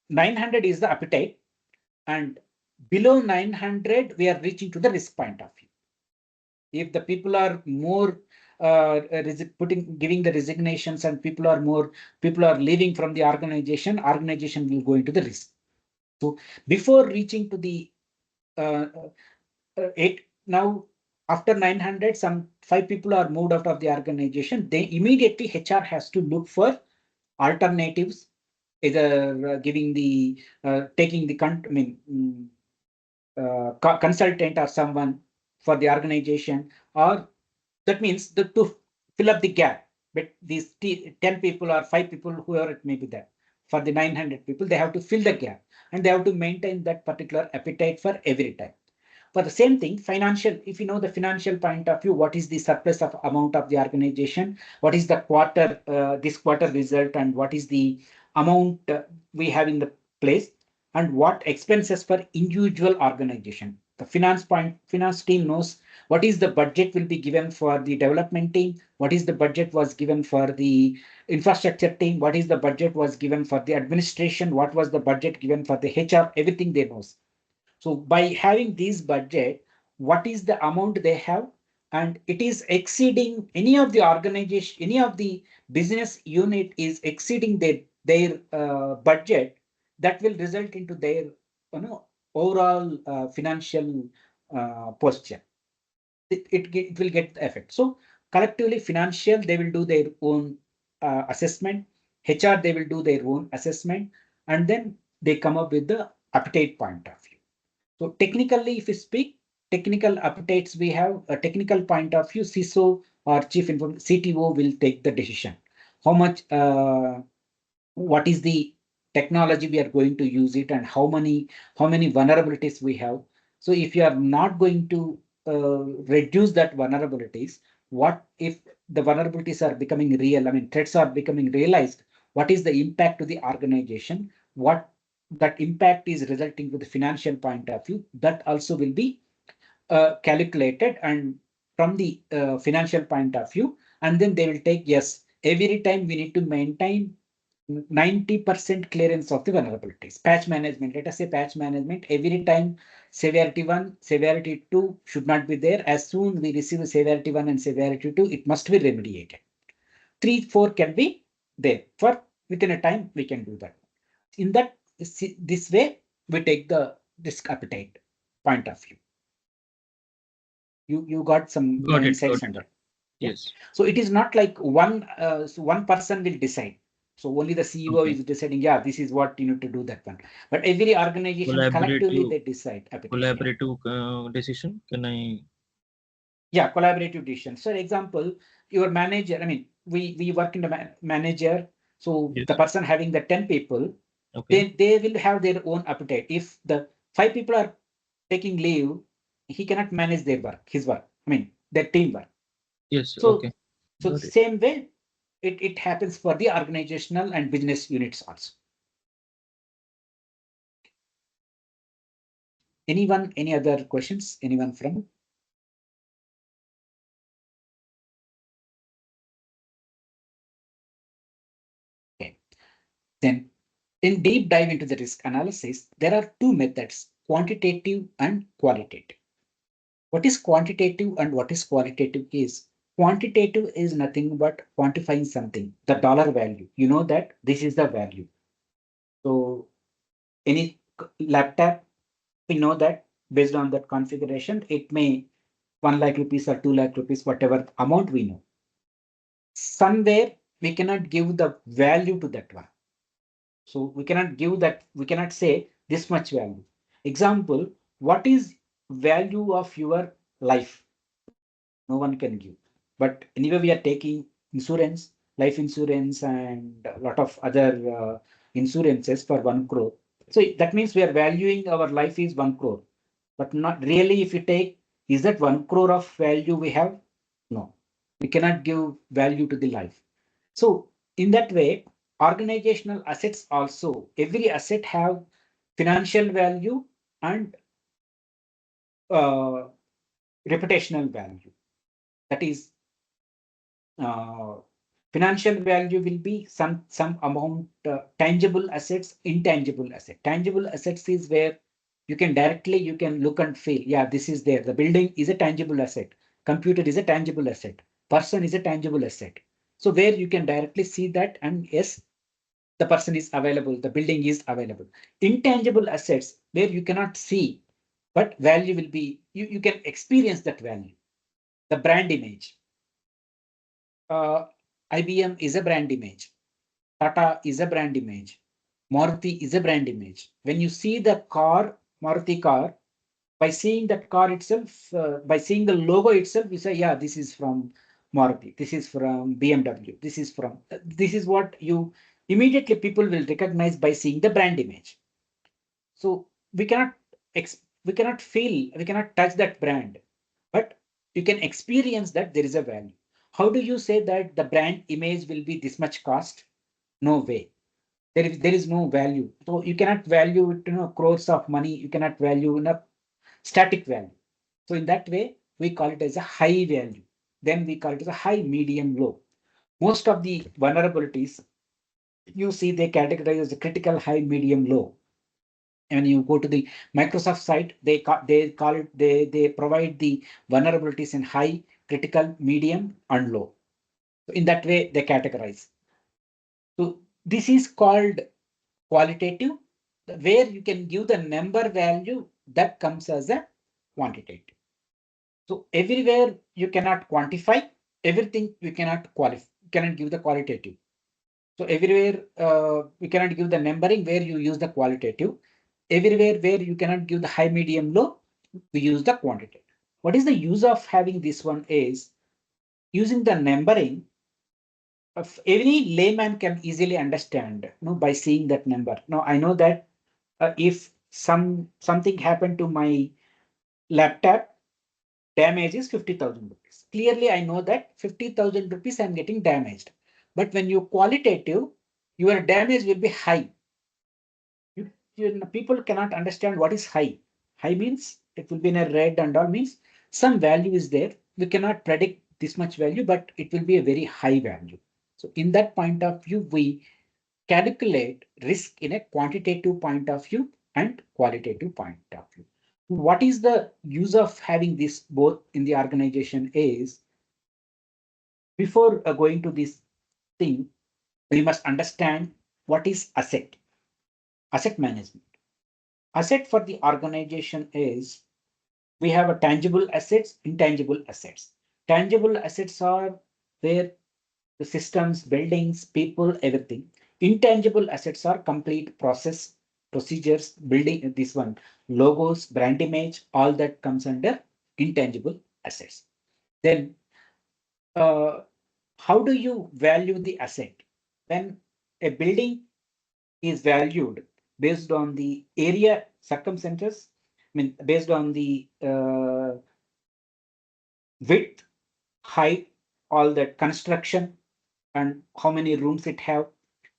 900 is the appetite, and below 900 we are reaching to the risk point of view. If the people are more giving the resignations, and people are leaving from the organization will go into the risk. So before reaching to the uh, eight, now after 900, some 5 people are moved out of the organization, they immediately HR has to look for alternatives, either giving the taking the consultant or someone for the organization, or that means to fill up the gap. But these 10 people or 5 people, whoever it may be, there for the 900 people, they have to fill the gap, and they have to maintain that particular appetite for every time. For the same thing, financial, if you know the financial point of view, what is the surplus of amount of the organization, what is the this quarter result, and what is the amount we have in the place, and what expenses for individual organization. The finance team knows what is the budget will be given for the development team, what is the budget was given for the infrastructure team, what is the budget was given for the administration, what was the budget given for the HR, everything they knows. So by having this budget, what is the amount they have? And it is exceeding any of the organization, any of the business unit is exceeding their budget, that will result into their overall financial posture. It will get the effect. So collectively, financial, they will do their own assessment. HR, they will do their own assessment, and then they come up with the appetite point of view. So technically, if we speak, technical appetites, we have a technical point of view. CISO or CTO will take the decision. How much, what is the technology we are going to use it, and how many vulnerabilities we have. So if you are not going to reduce that vulnerabilities, what if the vulnerabilities are becoming real? I mean, threats are becoming realized. What is the impact to the organization? What that impact is resulting to the financial point of view, that also will be calculated and from the financial point of view, and then they will take, yes, every time we need to maintain 90% clearance of the vulnerabilities. Patch management, let us say patch management, every time severity 1, severity 2 should not be there. As soon we receive severity 1 and severity 2, it must be remediated. 3, 4 can be there for within a time, we can do that. In that, this way, we take the risk appetite point of view. You got some Got it. insights Got on it. that. Yeah. Yes. So it is not like one person will decide. So only the CEO Okay. is deciding, yeah, this is what you need to do, that one. But every organization collectively Collaborative they decide appetite. Yeah. collaborative decision. Can I? Yeah, collaborative decision. So example, your manager, I mean, we work in the manager. So the Yes. person having the 10 people, Okay. they will have their own appetite. If the 5 people are taking leave, he cannot manage their work, his work. I mean, their teamwork. Yes. So Okay. so Got it. same way, it happens for the organizational and business units also. Anyone, any other questions? Anyone from? Okay. Then in deep dive into the risk analysis, there are two methods, quantitative and qualitative. What is quantitative and what is qualitative is, quantitative is nothing but quantifying something, the dollar value. You know that this is the value. So any laptop, we know that based on that configuration, it may 1 lakh rupees or 2 lakh rupees, whatever amount we know. Somewhere we cannot give the value to that one. So we cannot give that, we cannot say this much value. Example, what is value of your life? No one can give. But anyway, we are taking insurance, life insurance, and a lot of other insurances for 1 crore. So that means we are valuing our life is 1 crore. But not really, if you take, is that 1 crore of value we have? No, we cannot give value to the life. So in that way, organizational assets also, every asset have financial value and uh, reputational value. That is, uh, financial value will be some amount, tangible assets, intangible asset. Tangible assets is where you can look and feel, yeah, this is there. The building is a tangible asset. Computer is a tangible asset. Person is a tangible asset. So where you can directly see that, and yes, the person is available, the building is available. Intangible assets where you cannot see, but value will be, you can experience that value. The brand image. uh, IBM is a brand image. Tata is a brand image. Maruti is a brand image. When you see the car, Maruti car, by seeing that car itself, by seeing the logo itself, you say, yeah, this is from Maruti, this is from BMW, this is from, this is what you immediately people will recognize by seeing the brand image. So we cannot feel, we cannot touch that brand, but you can experience that there is a value. How do you say that the brand image will be this much cost? No way. There is no value. So you cannot value it, crores of money. You cannot value in a static value. So in that way, we call it as a high value. Then we call it as a high, medium, low. Most of the vulnerabilities, you see, they categorize as a critical, high, medium, low. When you go to the Microsoft site, they call it, they provide the vulnerabilities in high, critical, medium, and low. So in that way, they categorize. So this is called qualitative, where you can give the number value that comes as a quantitative. So everywhere you cannot quantify, everything you cannot qualify, cannot give the qualitative. So everywhere we cannot give the numbering, where you use the qualitative. Everywhere where you cannot give the high, medium, low, we use the quantitative. What is the use of having this one is using the numbering of any layman can easily understand, by seeing that number. Now I know that if something happened to my laptop, damage is 50,000 rupees. Clearly, I know that 50,000 rupees I'm getting damaged. But when you qualitative, your damage will be high. People cannot understand what is high. High means it will be in a red and all, means some value is there. We cannot predict this much value, but it will be a very high value. So in that point of view, we calculate risk in a quantitative point of view and qualitative point of view. What is the use of having this both in the organization is, before going to this thing, we must understand what is asset management. Asset for the organization is, we have a tangible assets, intangible assets. Tangible assets are where the systems, buildings, people, everything. Intangible assets are complete process, procedures, building, this one, logos, brand image, all that comes under intangible assets. Then how do you value the asset? When a building is valued based on the area circumstances, I mean, based on the width, height, all that construction, and how many rooms it have,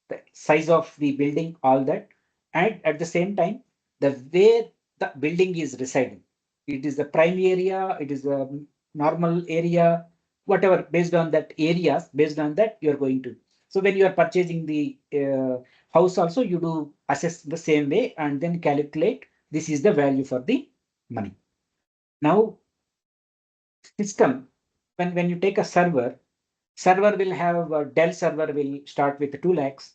the size of the building, all that, and at the same time, the where the building is residing. It is the prime area, it is a normal area, whatever, based on that areas, based on that you're going to. So when you are purchasing the house also, you do assess the same way and then calculate this is the value for the money. Now, system, when you take a server will have Dell server will start with 2 lakhs,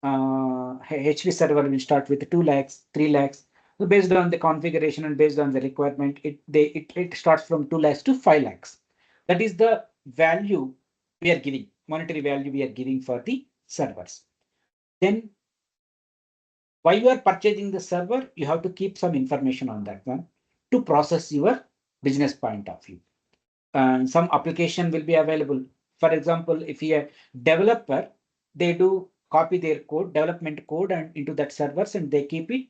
HP server will start with 2 lakhs, 3 lakhs. So based on the configuration and based on the requirement, it starts from 2 lakhs to 5 lakhs. That is the value we are giving, monetary value we are giving for the servers. Then while you are purchasing the server, you have to keep some information on that one to process your business point of view. And some application will be available. For example, if you're a developer, they do copy their code, development code, and into that servers, and they keep it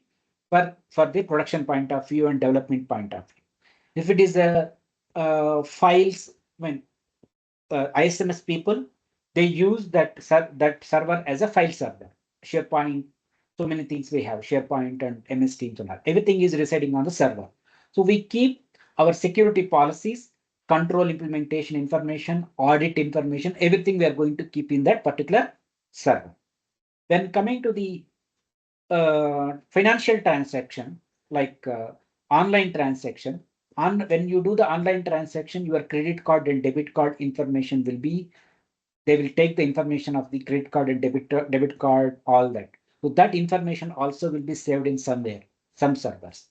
for the production point of view and development point of view. If it is a files, when ISMS people, they use that server as a file server. SharePoint, so many things we have, SharePoint and MS Teams and all. Everything is residing on the server. So we keep our security policies, control implementation information, audit information, everything we are going to keep in that particular server. Then coming to the financial transaction, like online transaction, when you do the online transaction, your credit card and debit card information will be, they will take the information of the credit card and debit card, all that. So that information also will be saved in somewhere, some servers.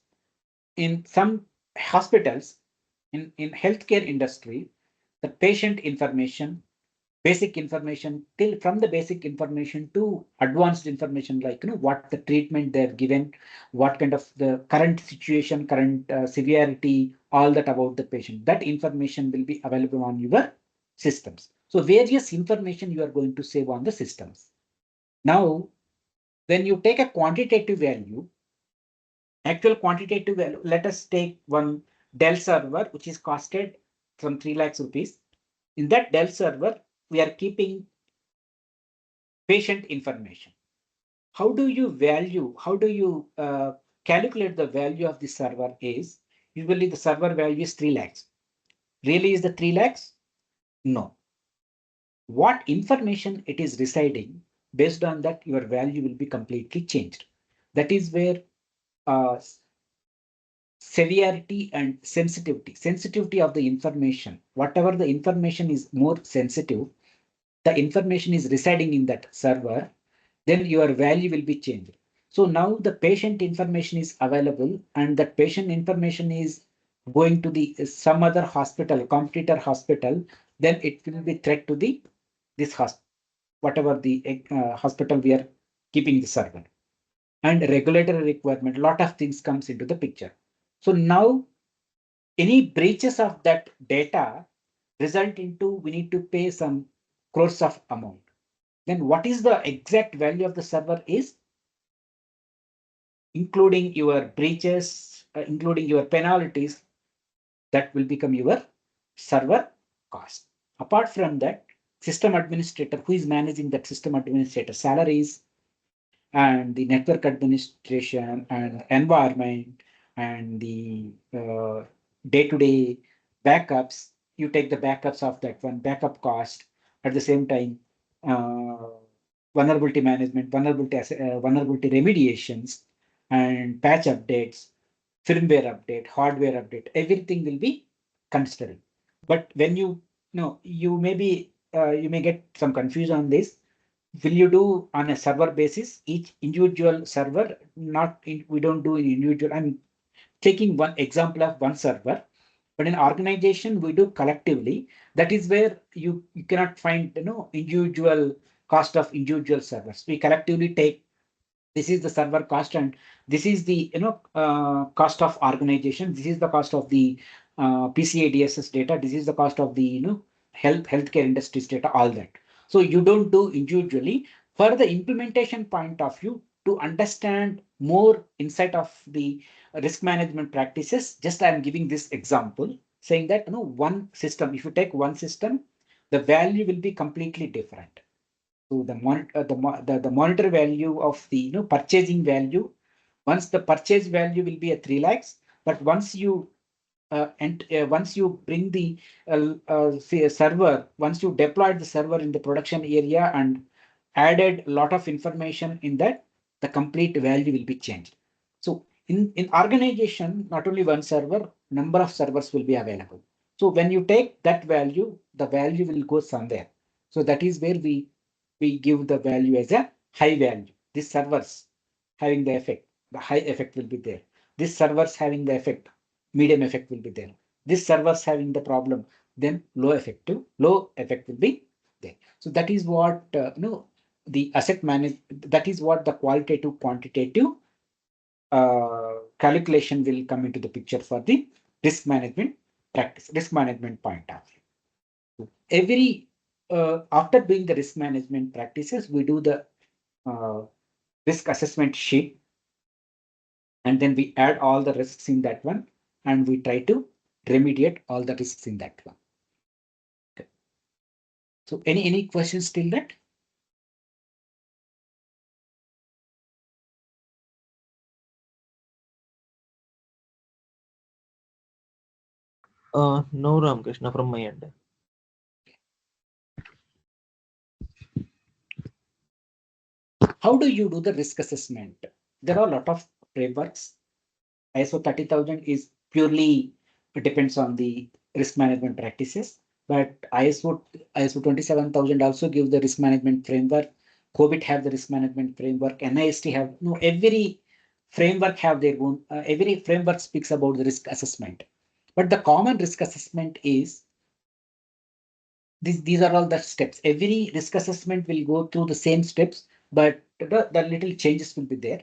In some hospitals, in healthcare industry, the patient information, basic information, till from the basic information to advanced information, like what the treatment they've given, what kind of the current situation, current severity, all that about the patient, that information will be available on your systems. So various information you are going to save on the systems. Now, when you take a quantitative value, actual quantitative value, let us take one Dell server, which is costed from 3 lakhs rupees. In that Dell server, we are keeping patient information. How do you value, how do you calculate the value of the server is, usually the server value is 3 lakhs. Really is the 3 lakhs? No. What information it is residing, based on that, your value will be completely changed. That is where uh, severity and sensitivity. Sensitivity of the information. Whatever the information is more sensitive, the information is residing in that server, then your value will be changed. So now the patient information is available, and that patient information is going to the some other hospital, competitor hospital, then it will be threat to the this hospital, whatever the hospital we are keeping the server. And regulatory requirement, lot of things comes into the picture. So now any breaches of that data result into we need to pay some crores of amount. Then what is the exact value of the server is including your breaches, including your penalties, that will become your server cost. Apart from that, system administrator, who is managing that system administrator salaries, and the network administration and environment and the day-to-day backups. You take the backups of that one, backup cost. At the same time, uh, vulnerability management, vulnerability remediations, and patch updates, firmware update, hardware update, everything will be considering. But when you know, you may get some confusion on this. Will you do on a server basis, each individual server? Not in, we don't do in individual. I'm taking one example of one server, but in organization we do collectively. That is where you cannot find individual cost of individual servers. We collectively take, this is the server cost, and this is the cost of organization, this is the cost of the PCA DSS data, this is the cost of the healthcare industries data, all that. So you don't do individually. For the implementation point of view, to understand more insight of the risk management practices, just I am giving this example saying that one system, if you take one system, the value will be completely different. So the monitor value of the purchasing value, once the purchase value will be at 3 lakhs, but once you bring the say a server, once you deployed the server in the production area and added a lot of information in that, the complete value will be changed. So in organization, not only one server, number of servers will be available. So when you take that value, the value will go somewhere. So that is where we give the value as a high value. These servers having the effect, the high effect will be there. These servers having the effect, medium effect will be there. This servers having the problem, then low effect will be there. So that is what the asset manage. That is what the qualitative quantitative calculation will come into the picture for the risk management practice, risk management point of view. Every after doing the risk management practices, we do the uh, risk assessment sheet, and then we add all the risks in that one, and we try to remediate all the risks in that one. Okay. So any questions till that? No, Ramkrishna, from my end. How do you do the risk assessment? There are a lot of frameworks. ISO 30,000 is purely, it depends on the risk management practices, but ISO 27,000 also gives the risk management framework. COBIT have the risk management framework. NIST have, every framework have their own, every framework speaks about the risk assessment. But the common risk assessment is, these are all the steps. Every risk assessment will go through the same steps, but the little changes will be there.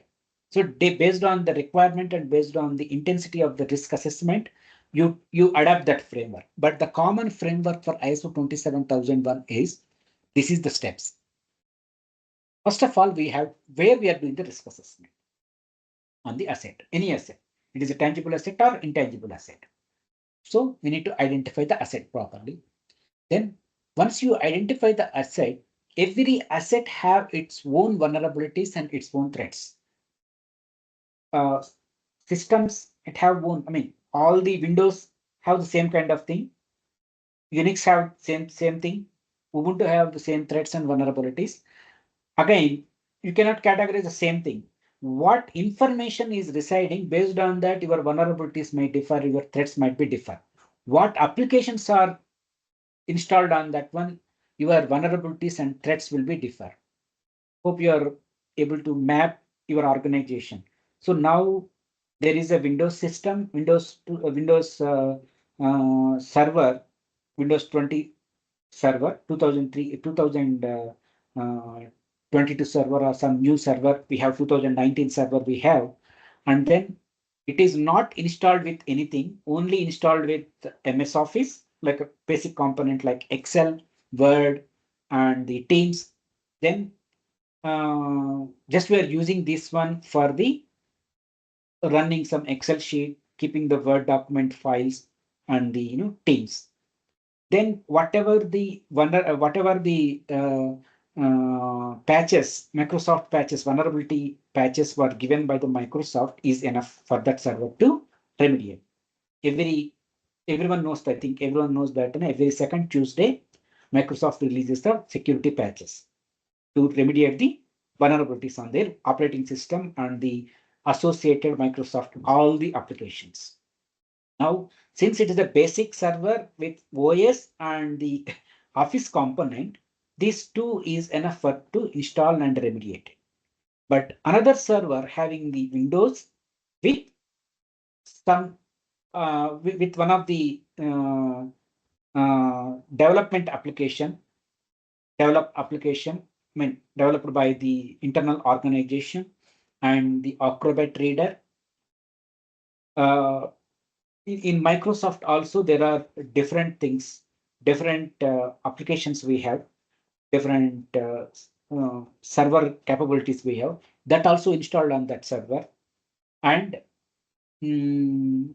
So based on the requirement and based on the intensity of the risk assessment, you adapt that framework. But the common framework for ISO 27001 is, this is the steps. First of all, we have where we are doing the risk assessment on the asset, any asset. It is a tangible asset or intangible asset. So we need to identify the asset properly. Then once you identify the asset, every asset have its own vulnerabilities and its own threats. Uh, Systems, it have own, I mean, all the Windows have the same kind of thing. Unix have same thing. Ubuntu have the same threats and vulnerabilities. Again, you cannot categorize the same thing. what information is residing. Based on that, your vulnerabilities may differ, your threats might be differ. What applications are installed on that one, your vulnerabilities and threats will be differ. Hope you are able to map your organization. So now there is a Windows system, Windows server, Windows 20 server, 2003, 2022 server, or some new server. We have 2019 server we have, and then it is not installed with anything, only installed with MS Office, like a basic component like Excel, Word, and the Teams. Then just we are using this one for the running some Excel sheet, keeping the Word document files and the Teams. Then whatever the patches, Microsoft patches, vulnerability patches were given by the Microsoft is enough for that server to remediate. Everyone knows, I think everyone knows that every second Tuesday, Microsoft releases the security patches to remediate the vulnerabilities on their operating system and the associated Microsoft, all the applications. Now, since it is a basic server with OS and the Office component, these two is enough for to install and remediate it. But another server having the Windows with some with one of the development application, developed by the internal organization and the Acrobat Reader. Uh, in Microsoft also there are different things, different applications we have, different server capabilities we have that also installed on that server, and the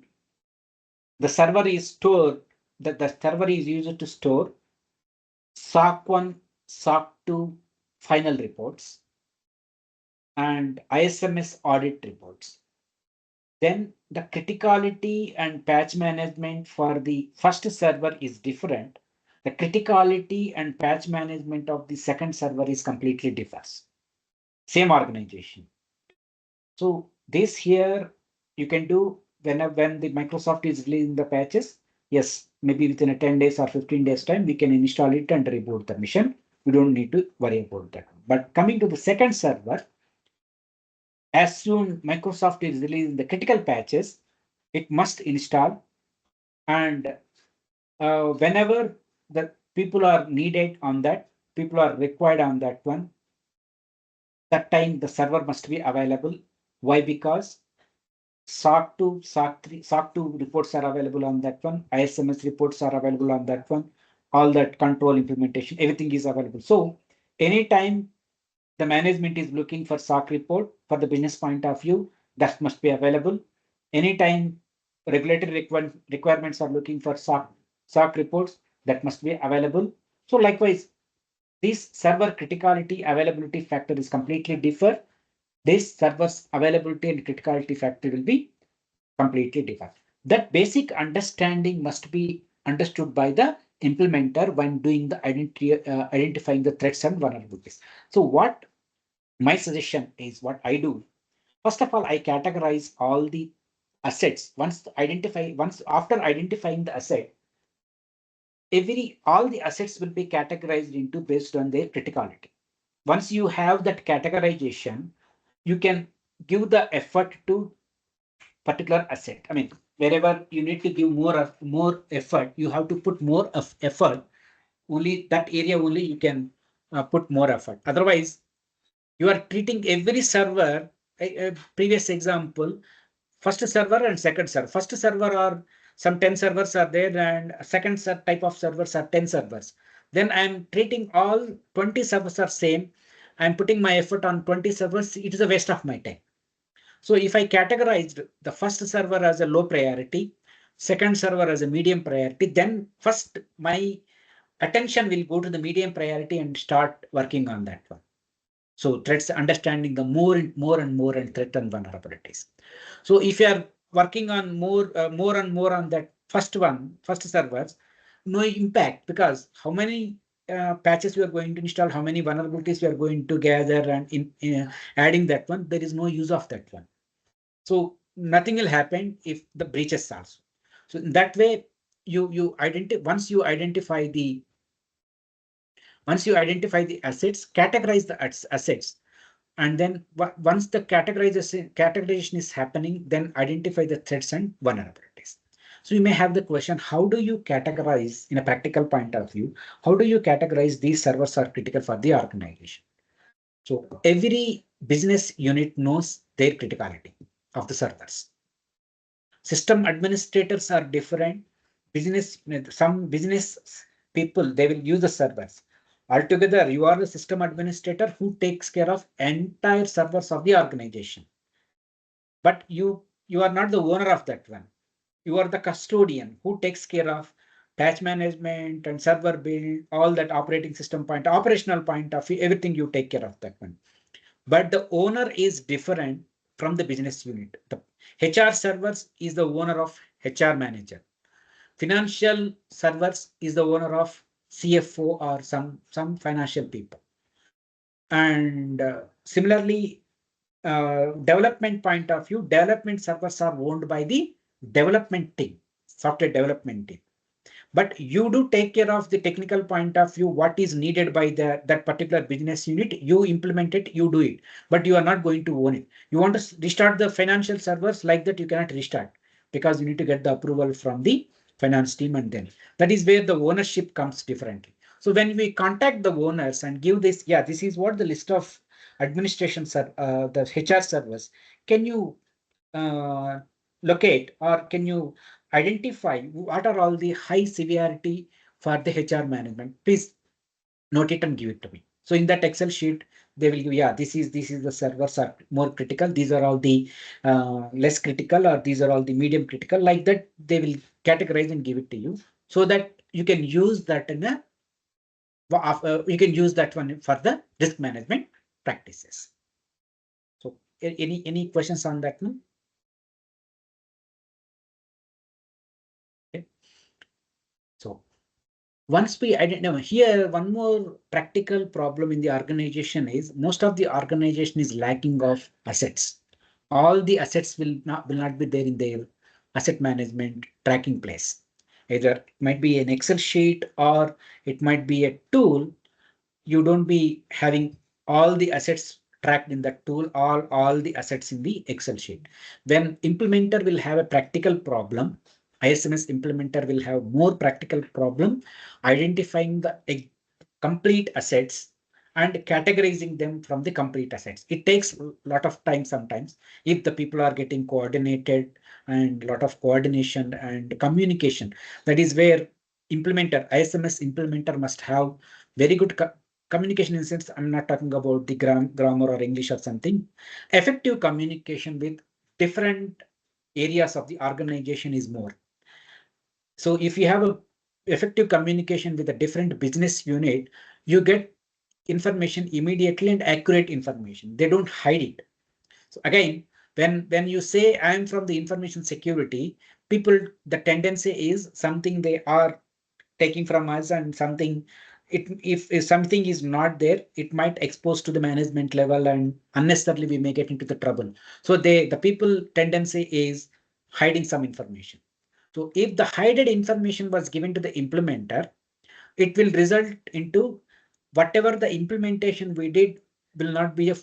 server is stored, that the server is used to store SOC 1, SOC 2 final reports and ISMS audit reports. Then the criticality and patch management for the first server is different. The criticality and patch management of the second server is completely differs. Same organization. So this here you can do when the Microsoft is releasing the patches. Yes, maybe within a 10 days or 15 days time, we can install it and reboot the mission. We don't need to worry about that. But coming to the second server, as soon Microsoft is releasing the critical patches, it must install, and whenever the people are needed on that, people are required on that one, that time the server must be available. Why? Because SOC 2, SOC 3, SOC 2 reports are available on that one, ISMS reports are available on that one, all that control implementation, everything is available. So anytime the management is looking for SOC report for the business point of view, that must be available. Anytime regulatory requirements are looking for SOC reports, that must be available. So likewise, this server criticality availability factor is completely different. This server's availability and criticality factor will be completely different. That basic understanding must be understood by the implementer when doing the identifying the threats and vulnerabilities. So what my suggestion is, what I do, first of all, I categorize all the assets. Once after identifying the asset, all the assets will be categorized into based on their criticality. Once you have that categorization, you can give the effort to particular asset. I mean, wherever you need to give more effort, you have to put more of effort. Only that area only you can put more effort. Otherwise, you are treating every server. Previous example, first server and second server. First server are some 10 servers are there, and second type of servers are 10 servers. Then I'm treating all 20 servers are same. I'm putting my effort on 20 servers. It is a waste of my time. So if I categorized the first server as a low priority, second server as a medium priority, then first my attention will go to the medium priority and start working on that one. So threats, understanding the more and more and threat and vulnerabilities. So if you are working on more and more on that first servers, no impact, because how many patches we are going to install, how many vulnerabilities we are going to gather, and in adding that one, there is no use of that one. So nothing will happen if the breaches also. So in that way, you identify once you identify the assets, categorize the assets, and then once the categorization is happening, then identify the threats and vulnerabilities. So you may have the question, how do you categorize in a practical point of view? How do you categorize these servers are critical for the organization? So every business unit knows their criticality of the servers. System administrators are different. Some business people, they will use the servers. Altogether, you are the system administrator who takes care of entire servers of the organization. But you are not the owner of that one. You are the custodian who takes care of patch management and server build, all that operating system point, operational point of view, everything you take care of that one. But the owner is different from the business unit. The HR servers is the owner of HR manager. Financial servers is the owner of CFO or some financial people. And similarly, development point of view, development servers are owned by the development team, software development team. But you do take care of the technical point of view, what is needed by that particular business unit. You implement it, you do it, but you are not going to own it. You want to restart the financial servers, like that you cannot restart, because you need to get the approval from the finance team, and then that is where the ownership comes differently. So when we contact the owners and give this, yeah, this is what the list of administration the HR servers, can you uh, locate, or can you identify what are all the high severity for the HR management? Please note it and give it to me. So in that Excel sheet, they will give, yeah, this is the servers are more critical. These are all the less critical, or these are all the medium critical. Like that, they will categorize and give it to you, so that you can use that in a you can use that one for the risk management practices. So any questions on that one? Okay. So once we identify here, one more practical problem in the organization is most of the organization is lacking of assets. All the assets will not be there in their asset management tracking place. Either it might be an Excel sheet, or it might be a tool. You don't be having all the assets tracked in that tool, all the assets in the Excel sheet. When implementer will have a practical problem, ISMS implementer will have more practical problem identifying the complete assets and categorizing them from the complete assets. It takes a lot of time sometimes if the people are getting coordinated, and lot of coordination and communication. That is where ISMS implementer must have very good communication. In sense, I'm not talking about the grammar or English or something. Effective communication with different areas of the organization is more. So if you have a effective communication with a different business unit, you get information immediately and accurate information. They don't hide it. So again, when you say I am from the information security, people, the tendency is something they are taking from us, and something, if something is not there, it might expose to the management level, and unnecessarily we may get into the trouble. So the people tendency is hiding some information. So if the hidden information was given to the implementer, it will result into whatever the implementation we did will not be a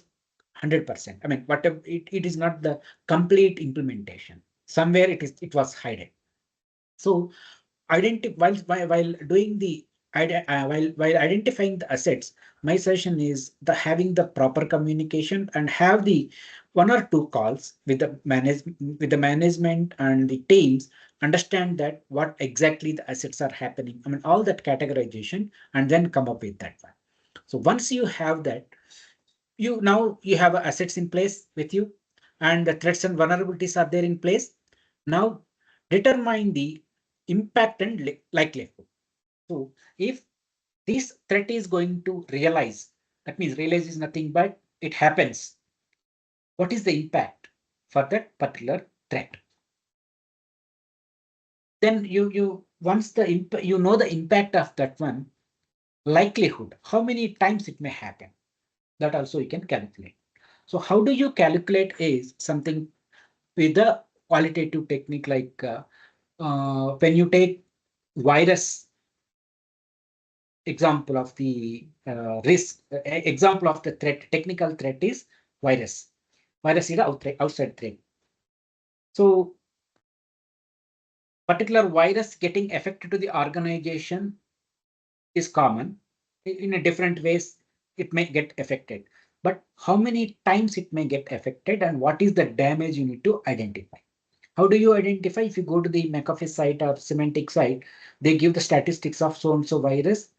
100%. I mean, whatever it is not the complete implementation. Somewhere it was hidden. So while doing the while identifying the assets, my suggestion is the having the proper communication, and have the one or two calls with the management and the teams, understand that what exactly the assets are happening. I mean, all that categorization, and then come up with that one. So once you have that, you have assets in place with you, and the threats and vulnerabilities are there in place. Now determine the impact and likelihood. So if this threat is going to realize, that means realize is nothing but it happens. What is the impact for that particular threat? Then you once the you know the impact of that one, likelihood, how many times it may happen. That also you can calculate. So how do you calculate is something with the qualitative technique like when you take virus example of the risk, example of the threat, technical threat is virus. Virus is the outside threat. So particular virus getting affected to the organization is common. In a different ways, it may get affected. But how many times it may get affected and what is the damage you need to identify? How do you identify? If you go to the McAfee site or semantic site, they give the statistics of so and so virus.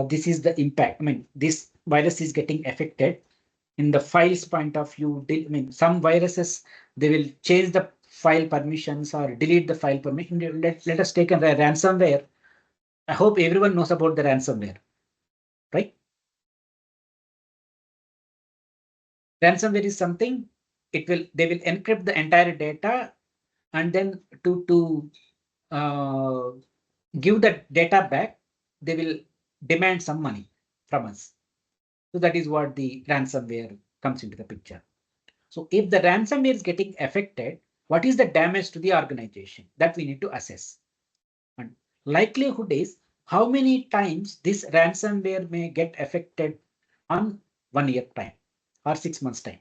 This is the impact. I mean, this virus is getting affected. In the files point of view, I mean, some viruses, they will change the file permissions or delete the file permission. Let us take a ransomware. I hope everyone knows about the ransomware, right? Ransomware is something, they will encrypt the entire data and then to uh, give the data back, they will demand some money from us. So that is what the ransomware comes into the picture. So if the ransomware is getting affected, what is the damage to the organization that we need to assess? And likelihood is how many times this ransomware may get affected on 1 year time or 6 months time.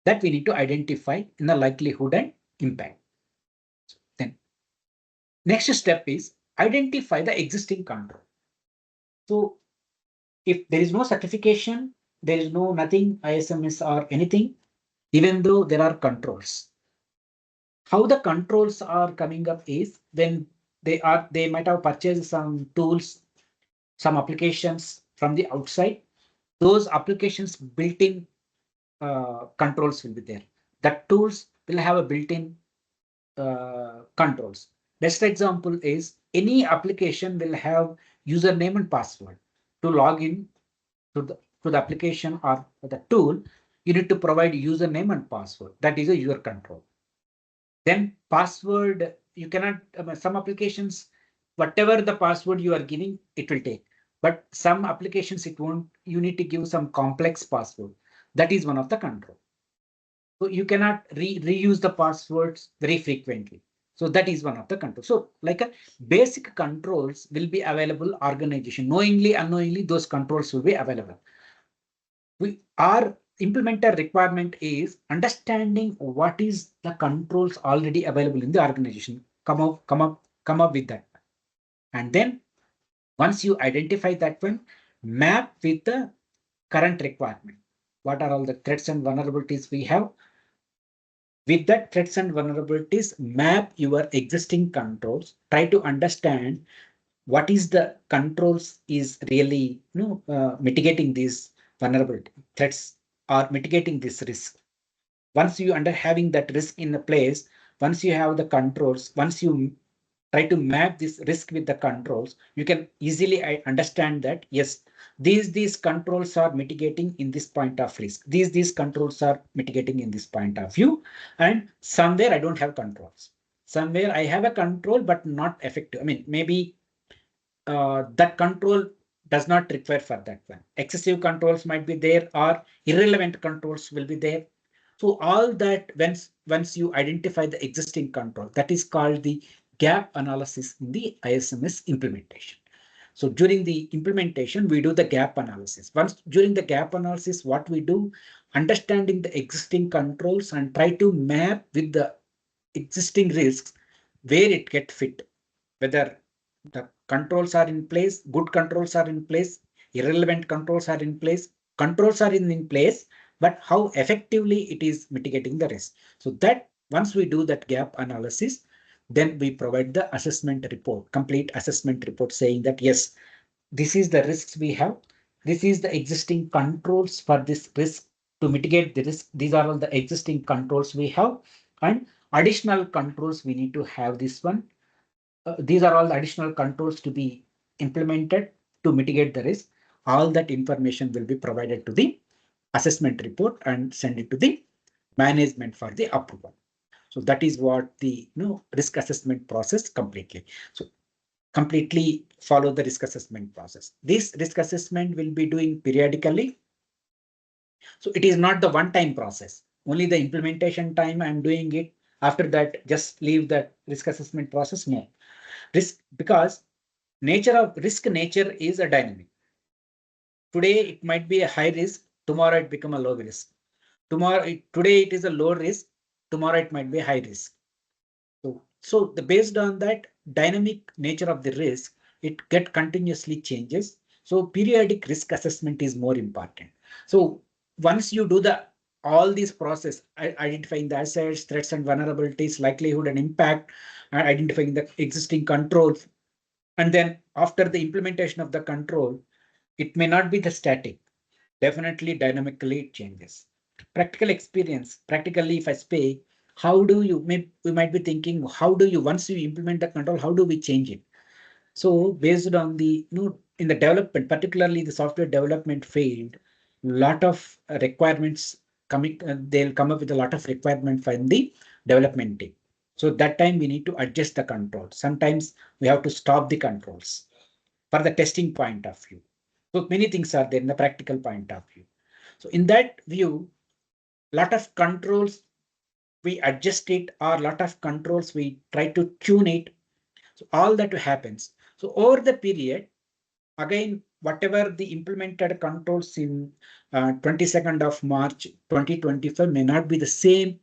That we need to identify in the likelihood and impact. Then next step is identify the existing control. So if there is no certification, there is no nothing ISMS or anything, even though there are controls. How the controls are coming up is when they might have purchased some tools, some applications from the outside. Those applications built-in controls will be there. The tools will have a built-in controls. Best example is any application will have username and password to log in to the application or the tool. You need to provide username and password. That is a user control. Then password, you cannot, some applications, whatever the password you are giving, it will take. But some applications it won't, you need to give some complex password. That is one of the control. So you cannot reuse the passwords very frequently. So that is one of the controls. So like a basic controls will be available organization. Knowingly, unknowingly, those controls will be available. Our implementer requirement is understanding what is the controls already available in the organization. Come up with that. And then once you identify that one, map with the current requirement. What are all the threats and vulnerabilities we have? With that threats and vulnerabilities, map your existing controls. Try to understand what is the controls is really mitigating these vulnerability threats or mitigating this risk. Once you under having that risk in a place, once you have the controls, once you try to map this risk with the controls, you can easily understand that yes, these controls are mitigating in this point of risk. These controls are mitigating in this point of view, and somewhere I don't have controls. Somewhere I have a control but not effective. I mean, maybe that control does not require for that one. Excessive controls might be there or irrelevant controls will be there. So all that once you identify the existing control, that is called the gap analysis in the ISMS implementation. So during the implementation, we do the gap analysis. Once during the gap analysis, what we do, understanding the existing controls and try to map with the existing risks where it get fit, whether the controls are in place, good controls are in place, irrelevant controls are in place, controls are in place, but how effectively it is mitigating the risk. So that once we do that gap analysis, then we provide the assessment report, complete assessment report saying that yes, this is the risks we have. This is the existing controls for this risk to mitigate the risk. These are all the existing controls we have, and additional controls we need to have this one. These are all the additional controls to be implemented to mitigate the risk. All that information will be provided to the assessment report and send it to the management for the approval. So that is what the risk assessment process completely. So completely follow the risk assessment process. This risk assessment will be doing periodically. So it is not the one-time process. Only the implementation time I'm doing it. After that, just leave that risk assessment process. No risk, because nature is a dynamic. Today it might be a high risk. Tomorrow it become a low risk. Today it is a low risk. Tomorrow it might be high risk. So based on that dynamic nature of the risk, it get continuously changes. So periodic risk assessment is more important. So once you do the all these process, identifying the assets, threats and vulnerabilities, likelihood and impact, and identifying the existing controls, and then after the implementation of the control, it may not be the static. Definitely dynamically it changes. Practical experience, practically if I speak, how do you, we might be thinking, how do you, once you implement the control, how do we change it? So based on the, in the development, particularly the software development field, lot of requirements coming, they'll come up with a lot of requirement from the development team. So that time we need to adjust the control. Sometimes we have to stop the controls for the testing point of view. So many things are there in the practical point of view. So in that view, lot of controls we adjust it, or lot of controls we try to tune it. So all that happens. So over the period, again, whatever the implemented controls in 22nd of March 2025 may not be the same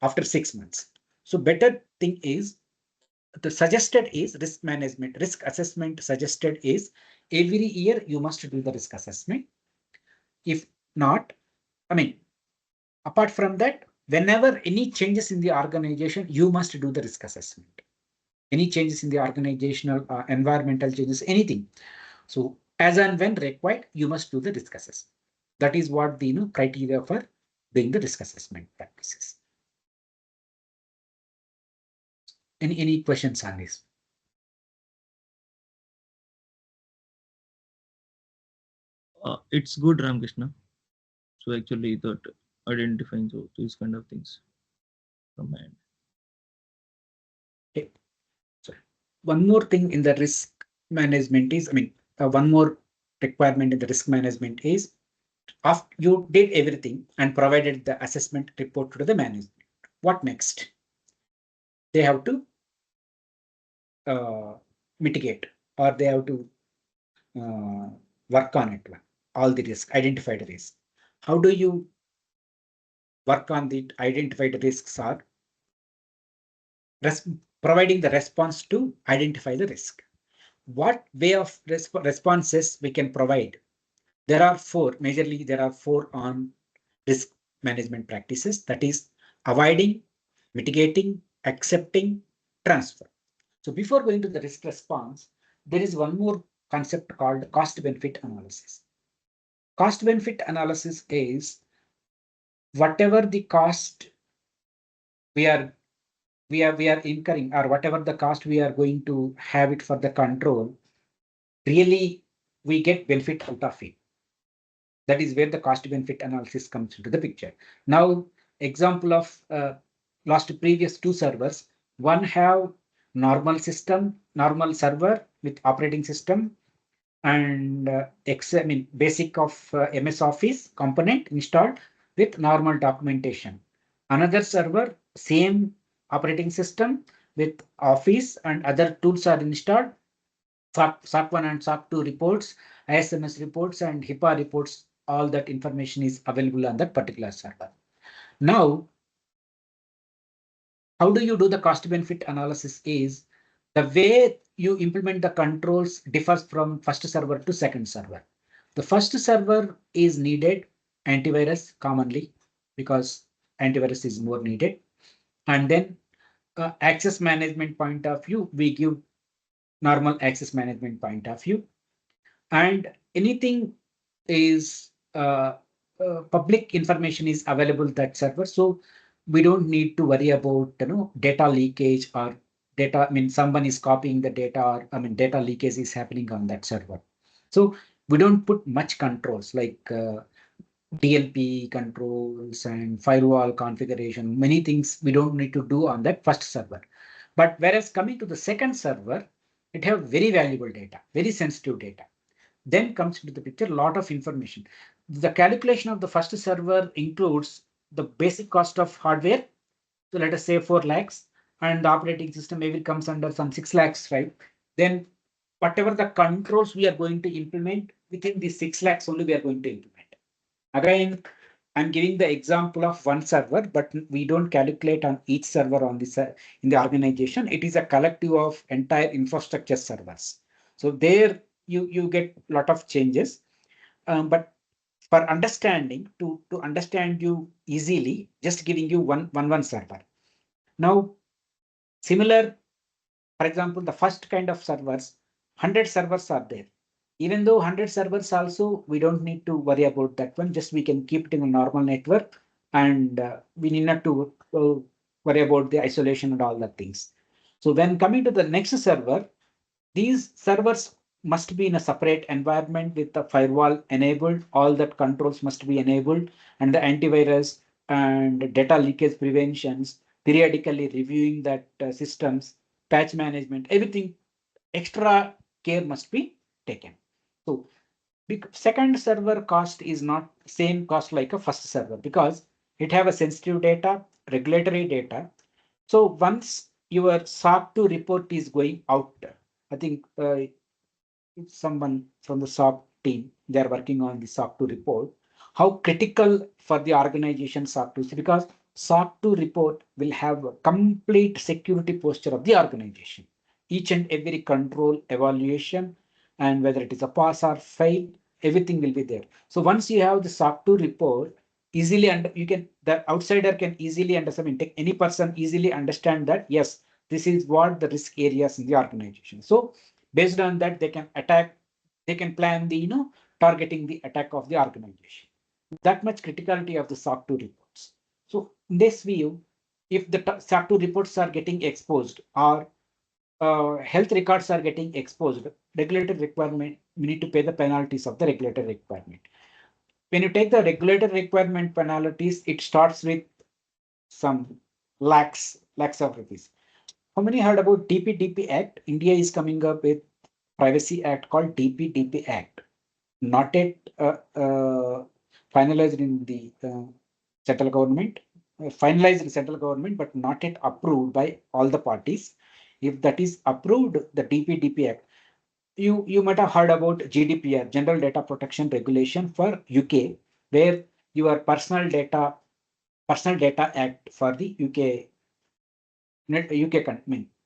after 6 months. So better thing is, the suggested is risk management, risk assessment suggested is every year you must do the risk assessment. If not, I mean, apart from that, whenever any changes in the organization, you must do the risk assessment. Any changes in the organizational environmental changes, anything. So as and when required, you must do the risk assessment. That is what the criteria for doing the risk assessment practices. Any questions on this? It's good, Ramakrishna. So actually, that identifying these kind of things from my end. Okay. So one more thing in the risk management is, one more requirement in the risk management is, after you did everything and provided the assessment report to the management, what next? They have to mitigate, or they have to uh, work on it. All the risk, identified risk. How do you work on the identified risks? Are providing the response to identify the risk. What way of responses we can provide? There are four, majorly there are four on risk management practices, that is avoiding, mitigating, accepting, transfer. So before going to the risk response, there is one more concept called cost benefit analysis. Cost benefit analysis is whatever the cost we are we are incurring, or whatever the cost we are going to have it for the control, really we get benefit out of it. That is where the cost benefit analysis comes into the picture. Now, example of last previous two servers, one have normal server with operating system and basic of MS Office component installed with normal documentation. Another server, same operating system with Office and other tools are installed. SOC 1 and SOC 2 reports, ISMS reports, and HIPAA reports. All that information is available on that particular server. Now, how do you do the cost benefit analysis is, the way you implement the controls differs from first server to second server. The first server is needed antivirus commonly, because antivirus is more needed. And then access management point of view, we give normal access management point of view. And anything is public information is available that server. So we don't need to worry about data leakage, or data, someone is copying the data, or data leakage is happening on that server. So we don't put much controls like DLP controls and firewall configuration. Many things we don't need to do on that first server. But whereas coming to the second server, It have very valuable data, very sensitive data. Then comes into the picture a lot of information. The calculation of the first server includes the basic cost of hardware. So let us say 4 lakhs, and the operating system maybe comes under some 6 lakhs, right? Then whatever the controls we are going to implement within the 6 lakhs only we are going to implement. Again, I'm giving the example of one server, but we don't calculate on each server on this in the organization. It is a collective of entire infrastructure servers. So there you get a lot of changes. But for understanding, to understand you easily, just giving you one server. Now, similar, for example, the first kind of servers, 100 servers are there. Even though 100 servers also, we don't need to worry about that one. Just we can keep it in a normal network, and we need not to worry about the isolation and all that things. So when coming to the next server, these servers must be in a separate environment with the firewall enabled. All that controls must be enabled, and the antivirus and data leakage preventions, periodically reviewing that systems, patch management, everything extra care must be taken. So second server cost is not same cost like a first server because it have a sensitive data, regulatory data. So once your SOC 2 report is going out, I think someone from the SOC team, they are working on the SOC 2 report. How critical for the organization SOC 2 is because SOC 2 report will have a complete security posture of the organization. Each and every control evaluation, and whether it is a pass or fail, everything will be there. So once you have the SOC 2 report, easily and you can the outsider can easily understand, any person easily understand that yes, this is what the risk areas in the organization. So based on that they can attack, they can plan the targeting the attack of the organization. That much criticality of the SOC 2 reports. So in this view, if the SOC 2 reports are getting exposed or health records are getting exposed, regulatory requirement, we need to pay the penalties of the regulatory requirement. When you take the regulatory requirement penalties, it starts with some lakhs of rupees. How many heard about DPDP Act? India is coming up with Privacy Act called DPDP Act, not yet finalized in the central government, finalized in central government, but not yet approved by all the parties. If that is approved, the DPDP Act, you might have heard about GDPR, General Data Protection Regulation for UK, where your Personal Data Act for the UK,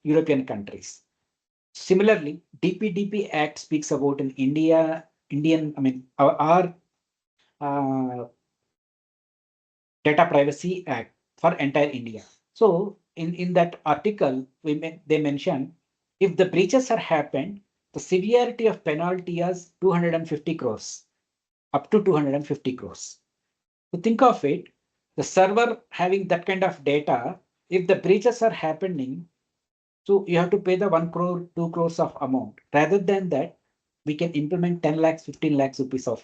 European countries. Similarly, DPDP Act speaks about an our Data Privacy Act for entire India. So in that article, they mention if the breaches are happened, the severity of penalty is 250 crores, up to 250 crores. So think of it, the server having that kind of data, if the breaches are happening, so you have to pay the 1 crore, 2 crores of amount. Rather than that, we can implement 10 lakhs, 15 lakhs rupees of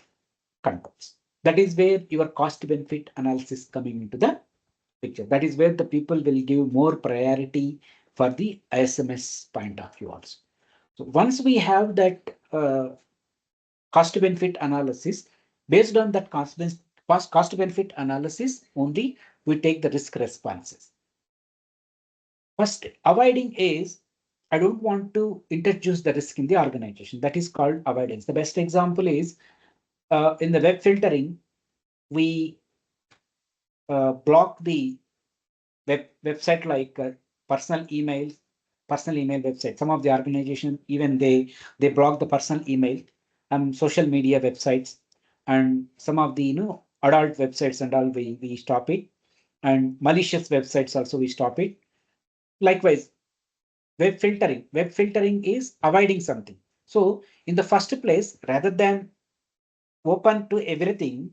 controls. That is where your cost benefit analysis coming into the picture. That is where the people will give more priority for the ISMS point of view also. So once we have that cost benefit analysis, based on that cost benefit analysis only, we take the risk responses. First, avoiding is I don't want to introduce the risk in the organization. That is called avoidance. The best example is in the web filtering, we block the website like personal email website. Some of the organization even they block the personal email and social media websites, and some of the adult websites and all we stop it, and malicious websites also we stop it. Likewise, web filtering is avoiding something. So in the first place, rather than open to everything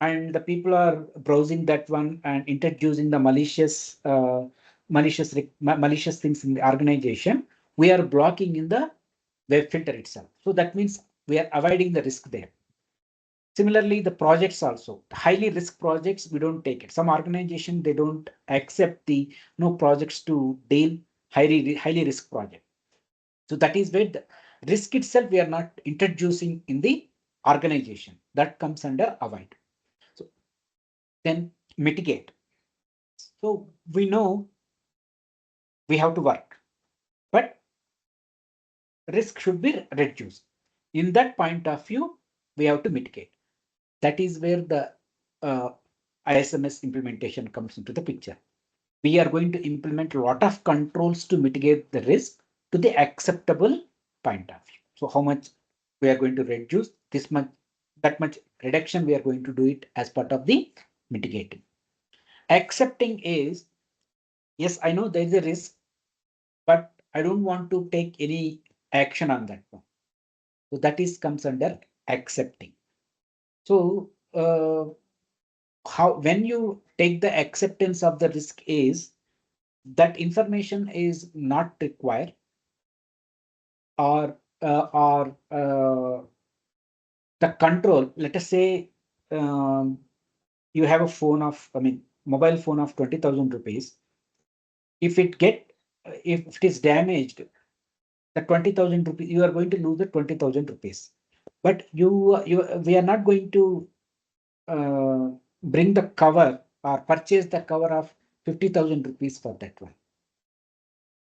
and the people are browsing that one and introducing the malicious things in the organization, we are blocking in the web filter itself. So that means we are avoiding the risk there. Similarly, the projects also, highly risk projects, we don't take it. Some organization, they don't accept the no projects to deal highly risk project. So that is where the risk itself we are not introducing in the organization. That comes under avoid. So then mitigate. So we know we have to work, but risk should be reduced. In that point of view, we have to mitigate. That is where the uh, ISMS implementation comes into the picture. We are going to implement a lot of controls to mitigate the risk to the acceptable point of view. So how much we are going to reduce this much, that much reduction we are going to do it as part of the mitigating. Accepting is, yes, I know there is a risk, but I don't want to take any action on that one. So that is comes under accepting. So how when you take the acceptance of the risk is that information is not required or the control. Let us say you have a phone of, I mean, mobile phone of 20,000 rupees. If it get, if it is damaged, the 20,000 rupees, you are going to lose the 20,000 rupees. But we are not going to uh, bring the cover or purchase the cover of 50,000 rupees for that one.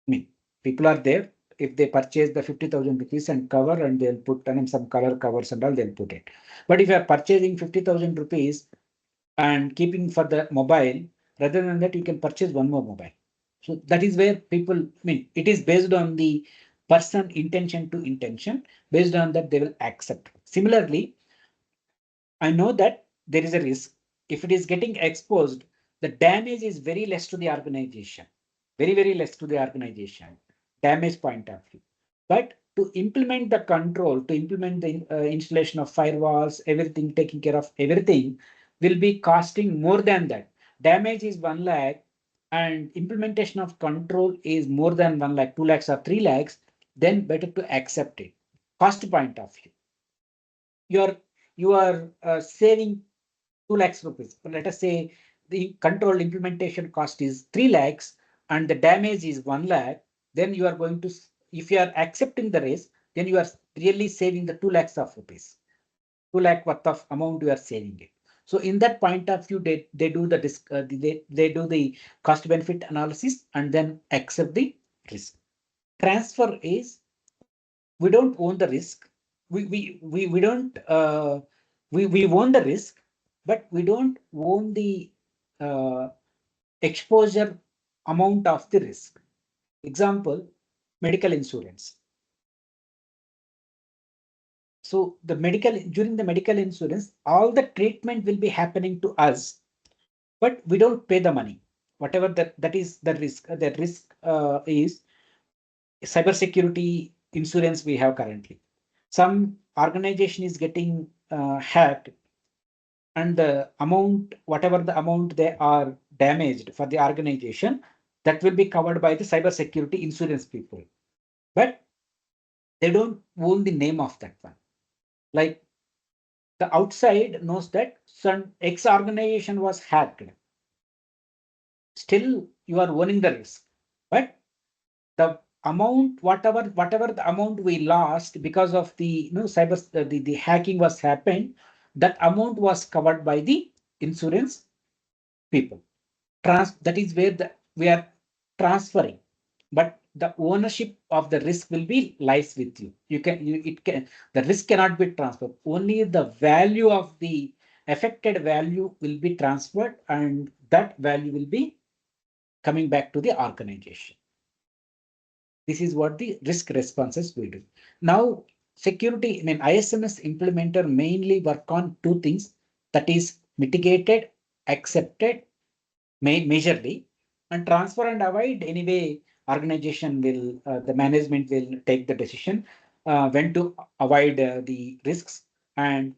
I mean, people are there. If they purchase the 50,000 rupees and cover and they'll put on some color covers and all, they'll put it. But if you are purchasing 50,000 rupees and keeping for the mobile, rather than that, you can purchase one more mobile. So that is where people, I mean, it is based on the person intention to intention. Based on that, they will accept. Similarly, I know that there is a risk. If it is getting exposed, the damage is very less to the organization, very less to the organization, damage point of view. But to implement the control, to implement the installation of firewalls, everything, taking care of everything will be costing more than that. Damage is 1 lakh and implementation of control is more than 1 lakh, 2 lakhs or 3 lakhs, then better to accept it. Cost point of view. You are saving 2 lakhs rupees. But let us say the control implementation cost is 3 lakhs and the damage is 1 lakh, then you are going to, if you are accepting the risk, then you are really saving the 2 lakhs of rupees. 2 lakh worth of amount you are saving it. So in that point of view, they do the they do the cost benefit analysis and then accept the risk. Transfer is we don't own the risk. We don't we own the risk, but we don't own the uh, exposure amount of the risk. Example, medical insurance. So the medical during the medical insurance, all the treatment will be happening to us, but we don't pay the money. Whatever that is the risk. The risk is cybersecurity insurance we have currently. Some organization is getting hacked and the amount, whatever the amount they are damaged for the organization, that will be covered by the cybersecurity insurance people. But they don't own the name of that one. Like the outside knows that some X organization was hacked. Still, you are owning the risk. But the amount, whatever the amount we lost because of the cyber the hacking was happened, that amount was covered by the insurance people. That is where we are transferring, but the ownership of the risk will be lies with you. It can, the risk cannot be transferred. Only the value of the affected value will be transferred, and that value will be coming back to the organization. This is what the risk responses will do. Now, security, I mean, ISMS implementer mainly work on two things, that is mitigated, accepted, majorly, and transfer and avoid. Anyway, organization will, the management will take the decision when to avoid the risks and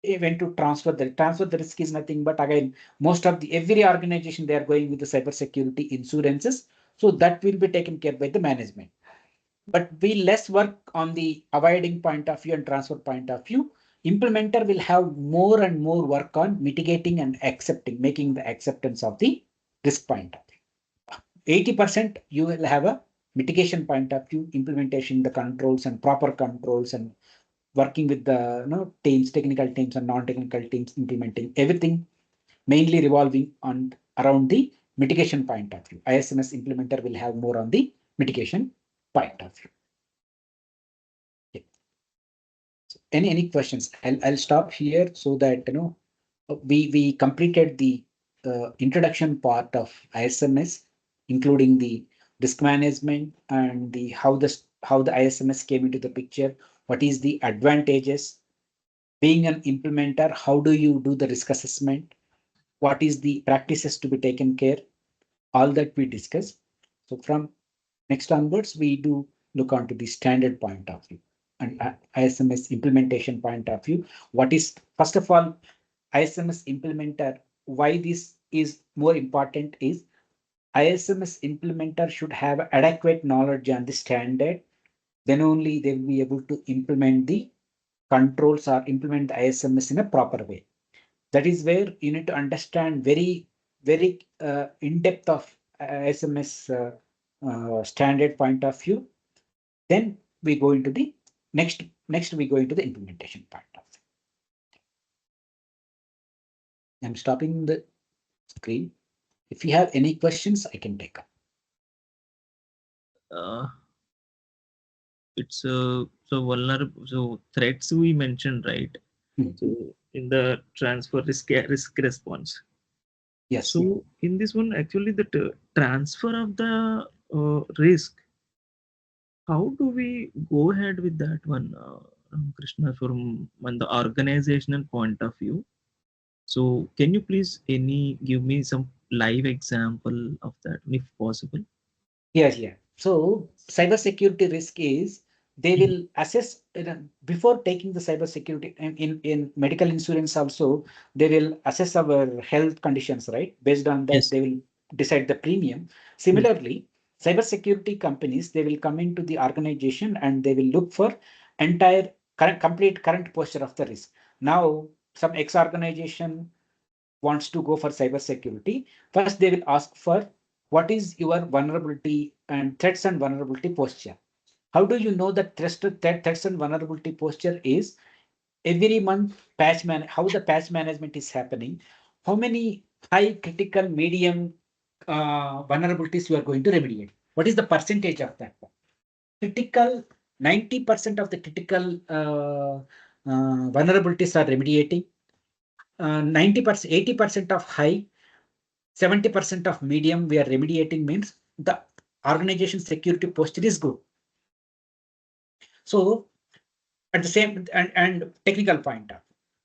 when to transfer the risk is nothing but again most of the every organization they are going with the cyber security insurances, so that will be taken care by the management. But we less work on the avoiding point of view and transfer point of view. Implementer will have more and more work on mitigating and accepting, making the acceptance of the risk point of view. 80% you will have a mitigation point of view, implementation, the controls and proper controls, and working with the teams, technical teams and non-technical teams, implementing everything, mainly revolving on around the mitigation point of view. ISMS implementer will have more on the mitigation point of view. Okay. So any questions? I'll stop here so that we completed the introduction part of ISMS, including the risk management and the how the ISMS came into the picture. What is the advantages? Being an implementer, how do you do the risk assessment? What is the practices to be taken care? All that we discuss. So from next onwards, we do look onto the standard point of view and ISMS implementation point of view. What is, first of all, ISMS implementer? Why this is more important is ISMS implementer should have adequate knowledge on the standard. Then only they will be able to implement the controls or implement the ISMS in a proper way. That is where you need to understand very in depth of SMS standard point of view. Then we go into the next we go into the implementation part of it. I'm stopping the screen. If you have any questions, I can take up. Uh, it's so vulnerable. So threats we mentioned, right? Hmm. So in the transfer risk response. Yes. So in this one, actually, the transfer of the risk, how do we go ahead with that one, Krishna, from the organizational point of view? So can you please give me some live example of that, if possible? Yes, yeah. So cybersecurity risk is they Mhm. will assess before taking the cybersecurity in medical insurance also they will assess our health conditions, right? Based on that, Yes. they will decide the premium. Yes. Similarly, cybersecurity companies they will come into the organization and they will look for entire complete current posture of the risk. Now, some X organization wants to go for cybersecurity, first they will ask for what is your vulnerability and threats and vulnerability posture. How do you know that threats and vulnerability posture is every month how the patch management is happening, how many high critical medium vulnerabilities you are going to remediate, what is the percentage of that one? Critical 90% of the critical vulnerabilities are remediating, 90%, 80% of high, 70% of medium we are remediating means the organization security posture is good. So at the same and technical point of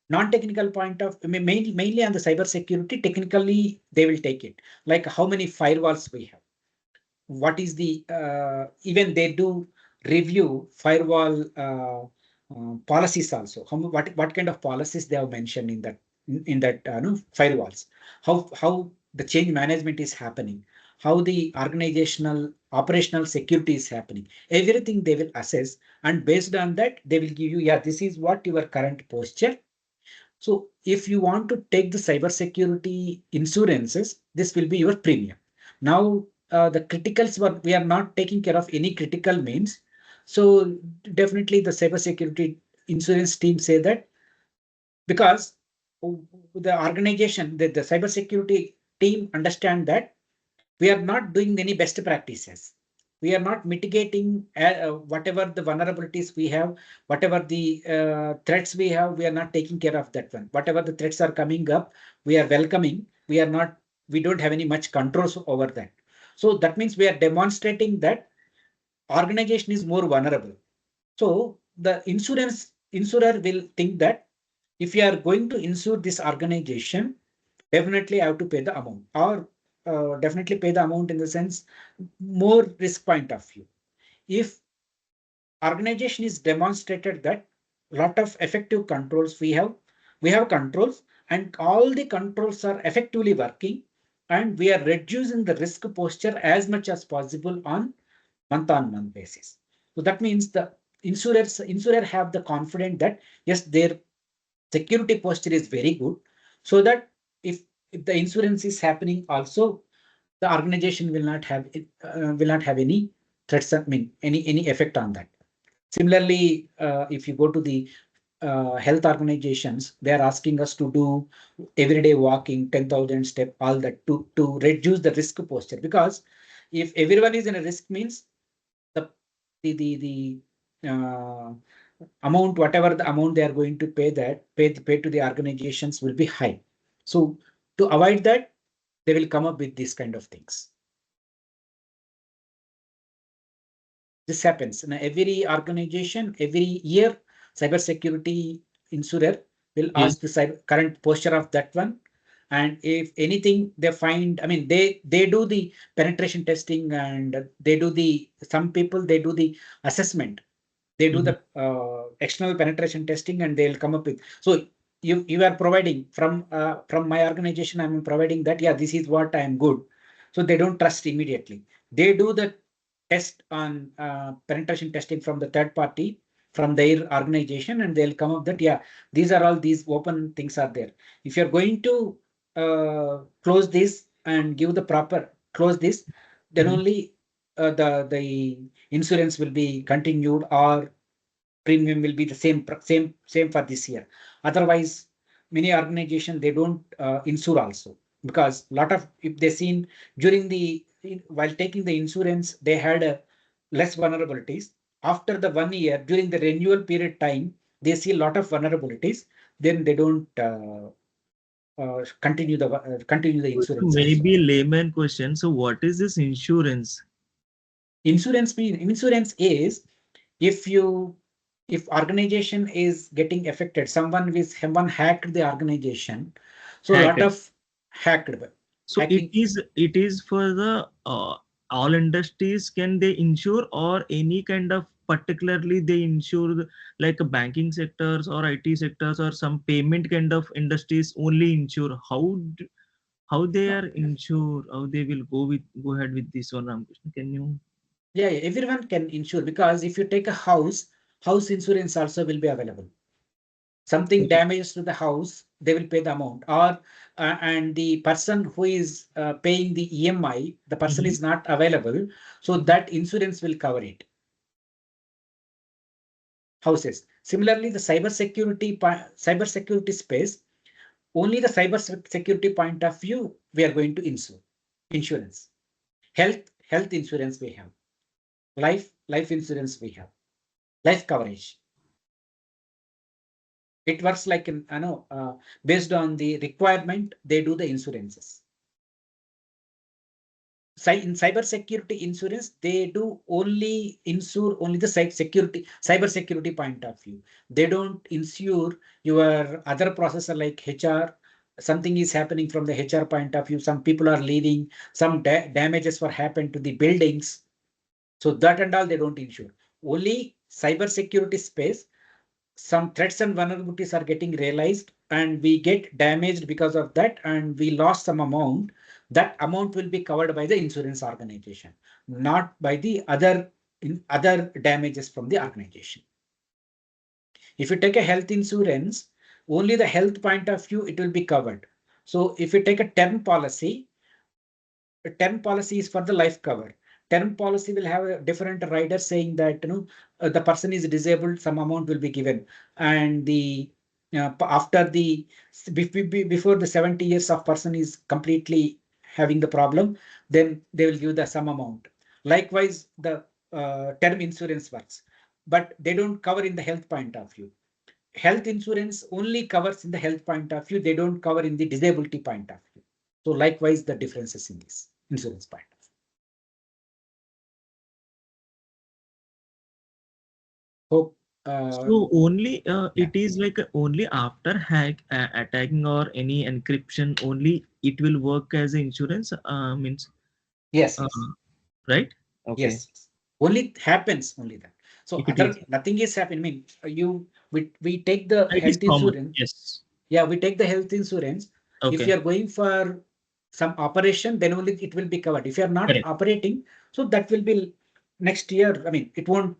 non-technical point of mainly on the cyber security, technically they will take it like how many firewalls we have, what is the even they do review firewall policies also. What kind of policies they have mentioned in that no, firewalls. How the change management is happening. How the organizational operational security is happening. Everything they will assess, and based on that they will give you, yeah, this is what your current posture. So if you want to take the cybersecurity insurances, this will be your premium. Now, the criticals we are not taking care of any critical means. So definitely the cybersecurity insurance team say that because the organization, the cybersecurity team understand that we are not doing any best practices. We are not mitigating whatever the vulnerabilities we have, whatever the threats we have, we are not taking care of that one. Whatever the threats are coming up, we are welcoming. We don't have any much controls over that. So that means we are demonstrating that organization is more vulnerable. So the insurer will think that if you are going to insure this organization, definitely I have to pay the amount, or definitely pay the amount in the sense more risk point of view. If organization is demonstrated that lot of effective controls we have controls and all the controls are effectively working, and we are reducing the risk posture as much as possible on month basis. So that means the insurer have the confidence that yes, their security posture is very good, so that if the insurance is happening also, the organization will not have any threats, I mean, any effect on that. Similarly, if you go to the health organizations, they are asking us to do everyday walking, 10,000 step, all that to reduce the risk posture. Because if everyone is in a risk means the amount, whatever the amount they are going to pay, that pay to the organizations will be high. So to avoid that, they will come up with these kind of things. This happens in every organization every year. Cybersecurity insurer will Yes. ask the current posture of that one, and if anything they find, I mean, they do the penetration testing, and they do the, some people they do the assessment, they do Mhm. the external penetration testing, and they'll come up with. So you are providing from my organization, I'm providing that, yeah, this is what I am good. So they don't trust immediately. They do the test on penetration testing from the third party from their organization, and they'll come up that, yeah, these are all these open things are there. If you're going to close this and give the proper close this, then Mhm. only the insurance will be continued, or premium will be the same for this year. Otherwise, many organizations they don't insure also, because lot of, if they seen during the while taking the insurance, they had less vulnerabilities. After the 1 year, during the renewal period time, they see a lot of vulnerabilities. Then they don't continue the So insurance also. maybe layman question. So what is this insurance? Insurance is, if you, if organization is getting affected, someone hacked the organization, so a lot Hacked. of hacked So hacking. it is for the all industries can they insure, or any kind of particularly they insure like a banking sectors or IT sectors or some payment kind of industries only insure. How they No, are insure? How they will go ahead with this one, Ramakrishna? Can you? yeah, everyone can insure, because if you take a house insurance also will be available. Something Okay. damages to the house, they will pay the amount. Or and the person who is paying the EMI, the person Mhm. is not available, so Mhm. that insurance will cover it. Houses. Similarly, the cyber security space, only the cyber security point of view we are going to insure. Insurance, health insurance we have, life insurance we have, life coverage. It works like in, I know, based on the requirement they do the insurances. In cyber security insurance, they do only insure only the cyber security point of view. They don't insure your other processor like HR. Something is happening from the HR point of view. Some people are leaving. Some damages were happened to the buildings. So that and all they don't insure. Only cyber security space, some threats and vulnerabilities are getting realized, and we get damaged because of that, and we lost some amount. That amount will be covered by the insurance organization, not by the other damages from the organization. If you take a health insurance, only the health point of view it will be covered. So if you take a term policy, a term policy is for the life cover. Term policy will have a different rider saying that, the person is disabled, some amount will be given, and the after the before the 70 years of person is completely having the problem, then they will give the some amount. Likewise, the term insurance works, but they don't cover in the health point of view. Health insurance only covers in the health point of view. They don't cover in the disability point of view. So likewise, the differences in this insurance part. Hope, So only yeah, it is like only after attacking or any encryption only it will work as insurance means yes, uh, yes, right? Okay. yes, yes. Only happens only that. So If it is, other nothing is happening. I mean, we take the it is health common. insurance. Yes. Yeah, we take the health insurance. If you Okay. are going for some operation, then only it will be covered. If you are not Correct. operating, so that will be next year. I mean, it won't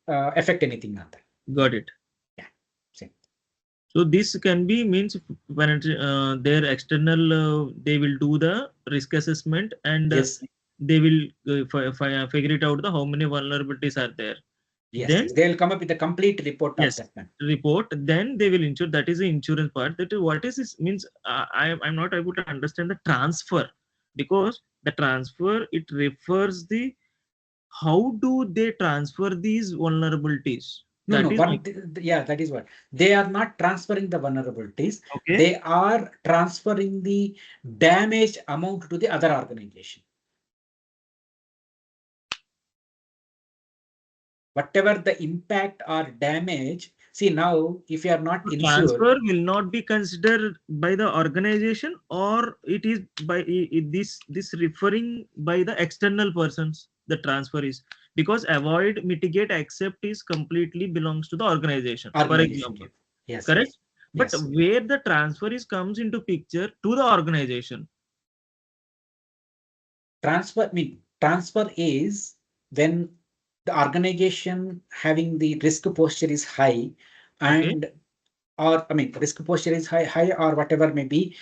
affect anything on that. Got it. Yeah, same. So this can be means when their external they will do the risk assessment and Yes, they will figure it out the how many vulnerabilities are there. Yes, Then yes. They will come up with a complete report of yes, that one. report. Then they will insure. That is the insurance part. That is what is this means. I'm not able to understand the transfer, because the transfer it refers the how do they transfer these vulnerabilities. No, That no. is my Yeah, that is what. They are not transferring the vulnerabilities. okay. They are transferring the damage amount to the other organization. Whatever the impact or damage. See now, if you are not insured, Transfer will not be considered by the organization, or it is by this referring by the external persons. The transfer is because avoid, mitigate, accept is completely belongs to the organization, for organization. example. Yes, yes, Correct. yes, But yes. where the transfer is comes into picture to the organization. Transfer is when the organization having the risk posture is high, Okay. and or risk posture is high or whatever may be.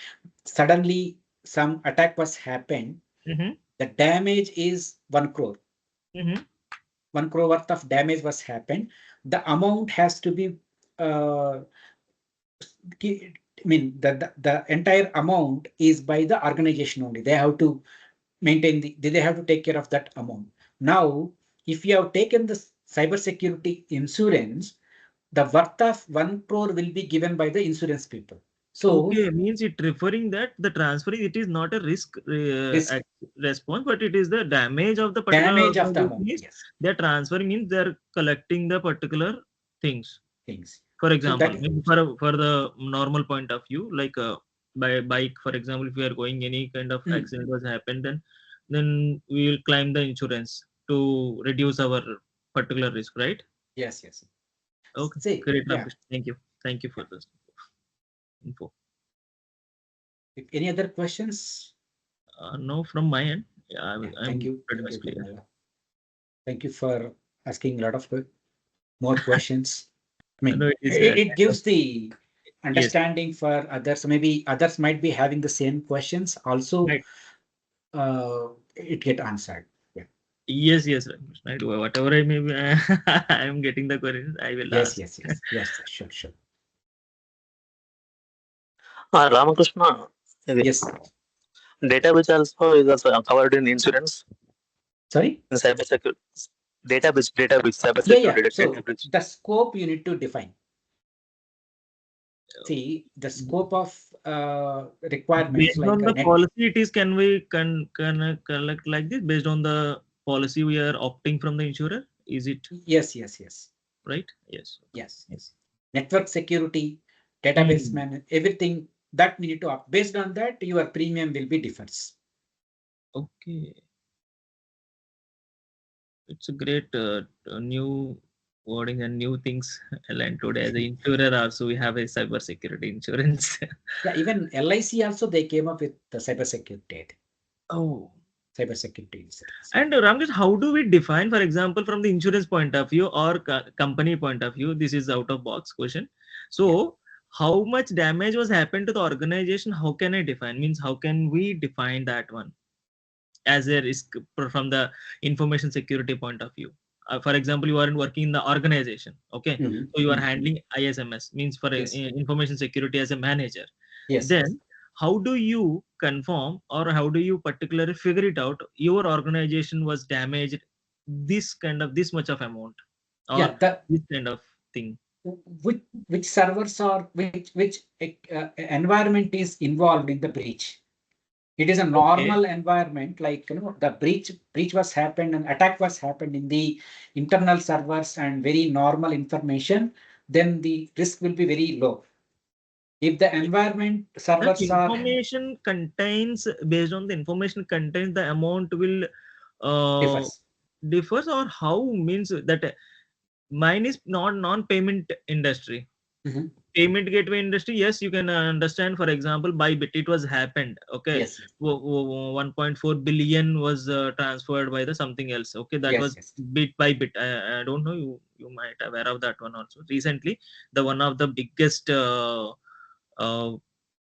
Suddenly, some attack was happened. Mm-hmm. The damage is 1 crore. Mm-hmm. 1 crore worth of damage was happened. The amount has to be uh, the entire amount is by the organization only. They have to maintain they have to take care of that amount. Now, if you have taken the cyber security insurance, the worth of 1 crore will be given by the insurance people. So Okay, means it referring that the transfer it is not a risk risk response, but it is the damage of the particular damage of the organization amount, is yes, they're transferring means they're collecting the particular things. things. For So example, that maybe for the normal point of view, like by bike, for example, if we are going any kind of mm, accident was happened, then we will claim the insurance to reduce our particular risk, right? yes, yes. Okay, See, great, yeah. Ramkrishna. Thank you for this info. If any other questions? No, from my end, yeah, Yeah, I'm pretty thank much you, clear. Kumala. Thank you for asking a lot of more questions. No, it is It gives the yes, understanding for others. Maybe others might be having the same questions. Also, right. it get answered. Yeah. Yes, Ramkrishna, right. Whatever I may be, I am getting the queries, I will Yes, ask. yes, yes, yes. Sure, sure. Ramakrishna, the Yes. data which also is also covered in insurance Sorry. in cyber security. Data which cyber Yeah, yeah. security data So breach. the scope you need to define. See the scope of requirements Based like on a the net. policy, it is can we can collect like this based on the policy we are opting from the insurer? Is it Yes, yes, yes, right? Yes. yes, yes. Network security, database Hmm. management, everything that we need to up. Based on that, your premium will be differs. Okay, it's a great new wording and new things I learned today. As an insurer, also we have a cyber security insurance. Yeah, even LIC also they came up with the cyber security, I think. Oh. Cyber security insurance. And Ramkesh, how do we define, for example, from the insurance point of view or company point of view? This is out of box question. Yeah. So, how much damage was happened to the organization? How can I define? Means, how can we define that one as a risk from the information security point of view? For example, you are working in the organization. Okay, Mhm, so you are mhm. handling ISMS, means for Yes, information security as a manager. yes, yes. Then how do you confirm or how do you particularly figure it out your organization was damaged this kind of this much of amount or Yeah, the this kind of thing? which servers or which environment is involved in the breach. It is a Okay. normal environment, like the breach was happened and attack was happened in the internal servers and very normal information, then the risk will be very low. If the environment And servers are information contains based on the information contains the amount will uh, differs. differs or how means that mine is not non-payment industry. Mhm. Payment gateway industry, yes, you can understand. For example, by bit it was happened. Okay, Yes, yes, 1.4 billion was transferred by the something else. Okay, that yes, was yes. bit by bit. I don't know, you might aware of that one also. Recently, the one of the biggest uh,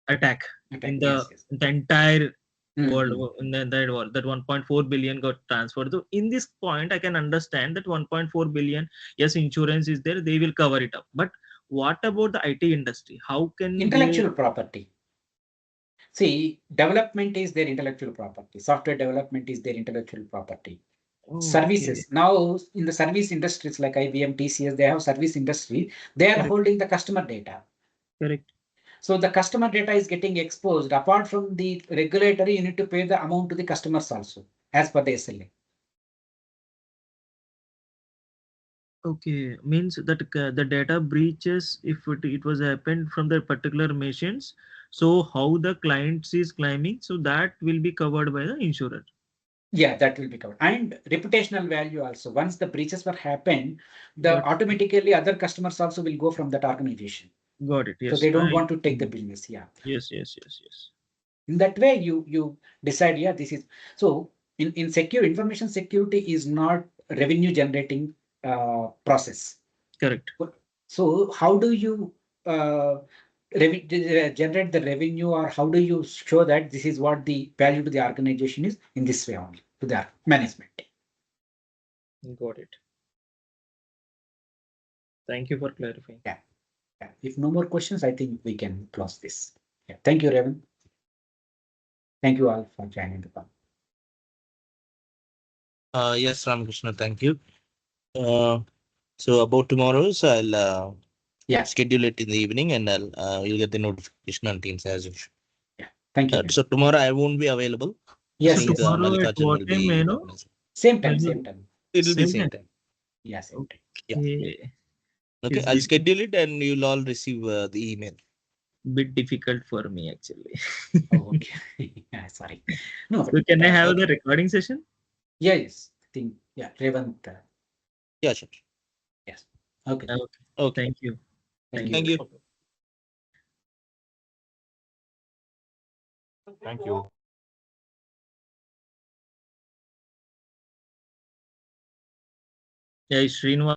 attack Attack. in Yes, yes. the entire. World Mhm. in that 1.4 billion got transferred. So in this point, I can understand that 1.4 billion, yes, insurance is there, they will cover it up. But what about the IT industry? How can they? Intellectual property. See, development is their intellectual property. Software development is their intellectual property. Oh, okay, Services. Now, in the service industries like IBM, TCS, they have service industry. They are correct, holding the customer data. correct. So the customer data is getting exposed. Apart from the regulatory, you need to pay the amount to the customers also, as per the SLA. Okay, means that the data breaches, if it was happened from the particular machines, so how the clients is claiming, so that will be covered by the insurer. Yeah, that will be covered. And reputational value also. Once the breaches were happened, the Got automatically other customers also will go from that organization. got it. So Yes, they don't I want to take the business. Yeah. yes, yes, yes, yes. In that way, you decide, yeah, this is so in secure information security is not revenue generating process. Correct. So how do you uh, generate the revenue, or how do you show that this is what the value to the organization is? In this way only to the management. Got it. Thank you for clarifying. Yeah, yeah. If no more questions, I think we can close this. Yeah. Thank you, Raven. Thank you all for joining the call. Yes, Ramakrishna, thank you. Uh, so about tomorrow's, I'll Yeah, schedule it in the evening, and you'll get the notification on Teams as usual. yeah. Thank you. So tomorrow I won't be available. I So Yes, think yes. tomorrow at Mallikarjun what will time, may I be know? organizing. Same May I time, know same time. It'll be same same time? time. Yeah, same time. Yeah. Okay. Okay, It's I'll schedule it, and you'll all receive the email. bit difficult for me actually. Oh, okay. Yeah, sorry. No, So can I have Okay. the recording session? yeah, yes. I think, yeah, Revant. Yeah, sure. Yes. Okay. Okay. Okay. Thank you. Thank Thank you. Thank you. you. Thank you. Yeah, Srinivas.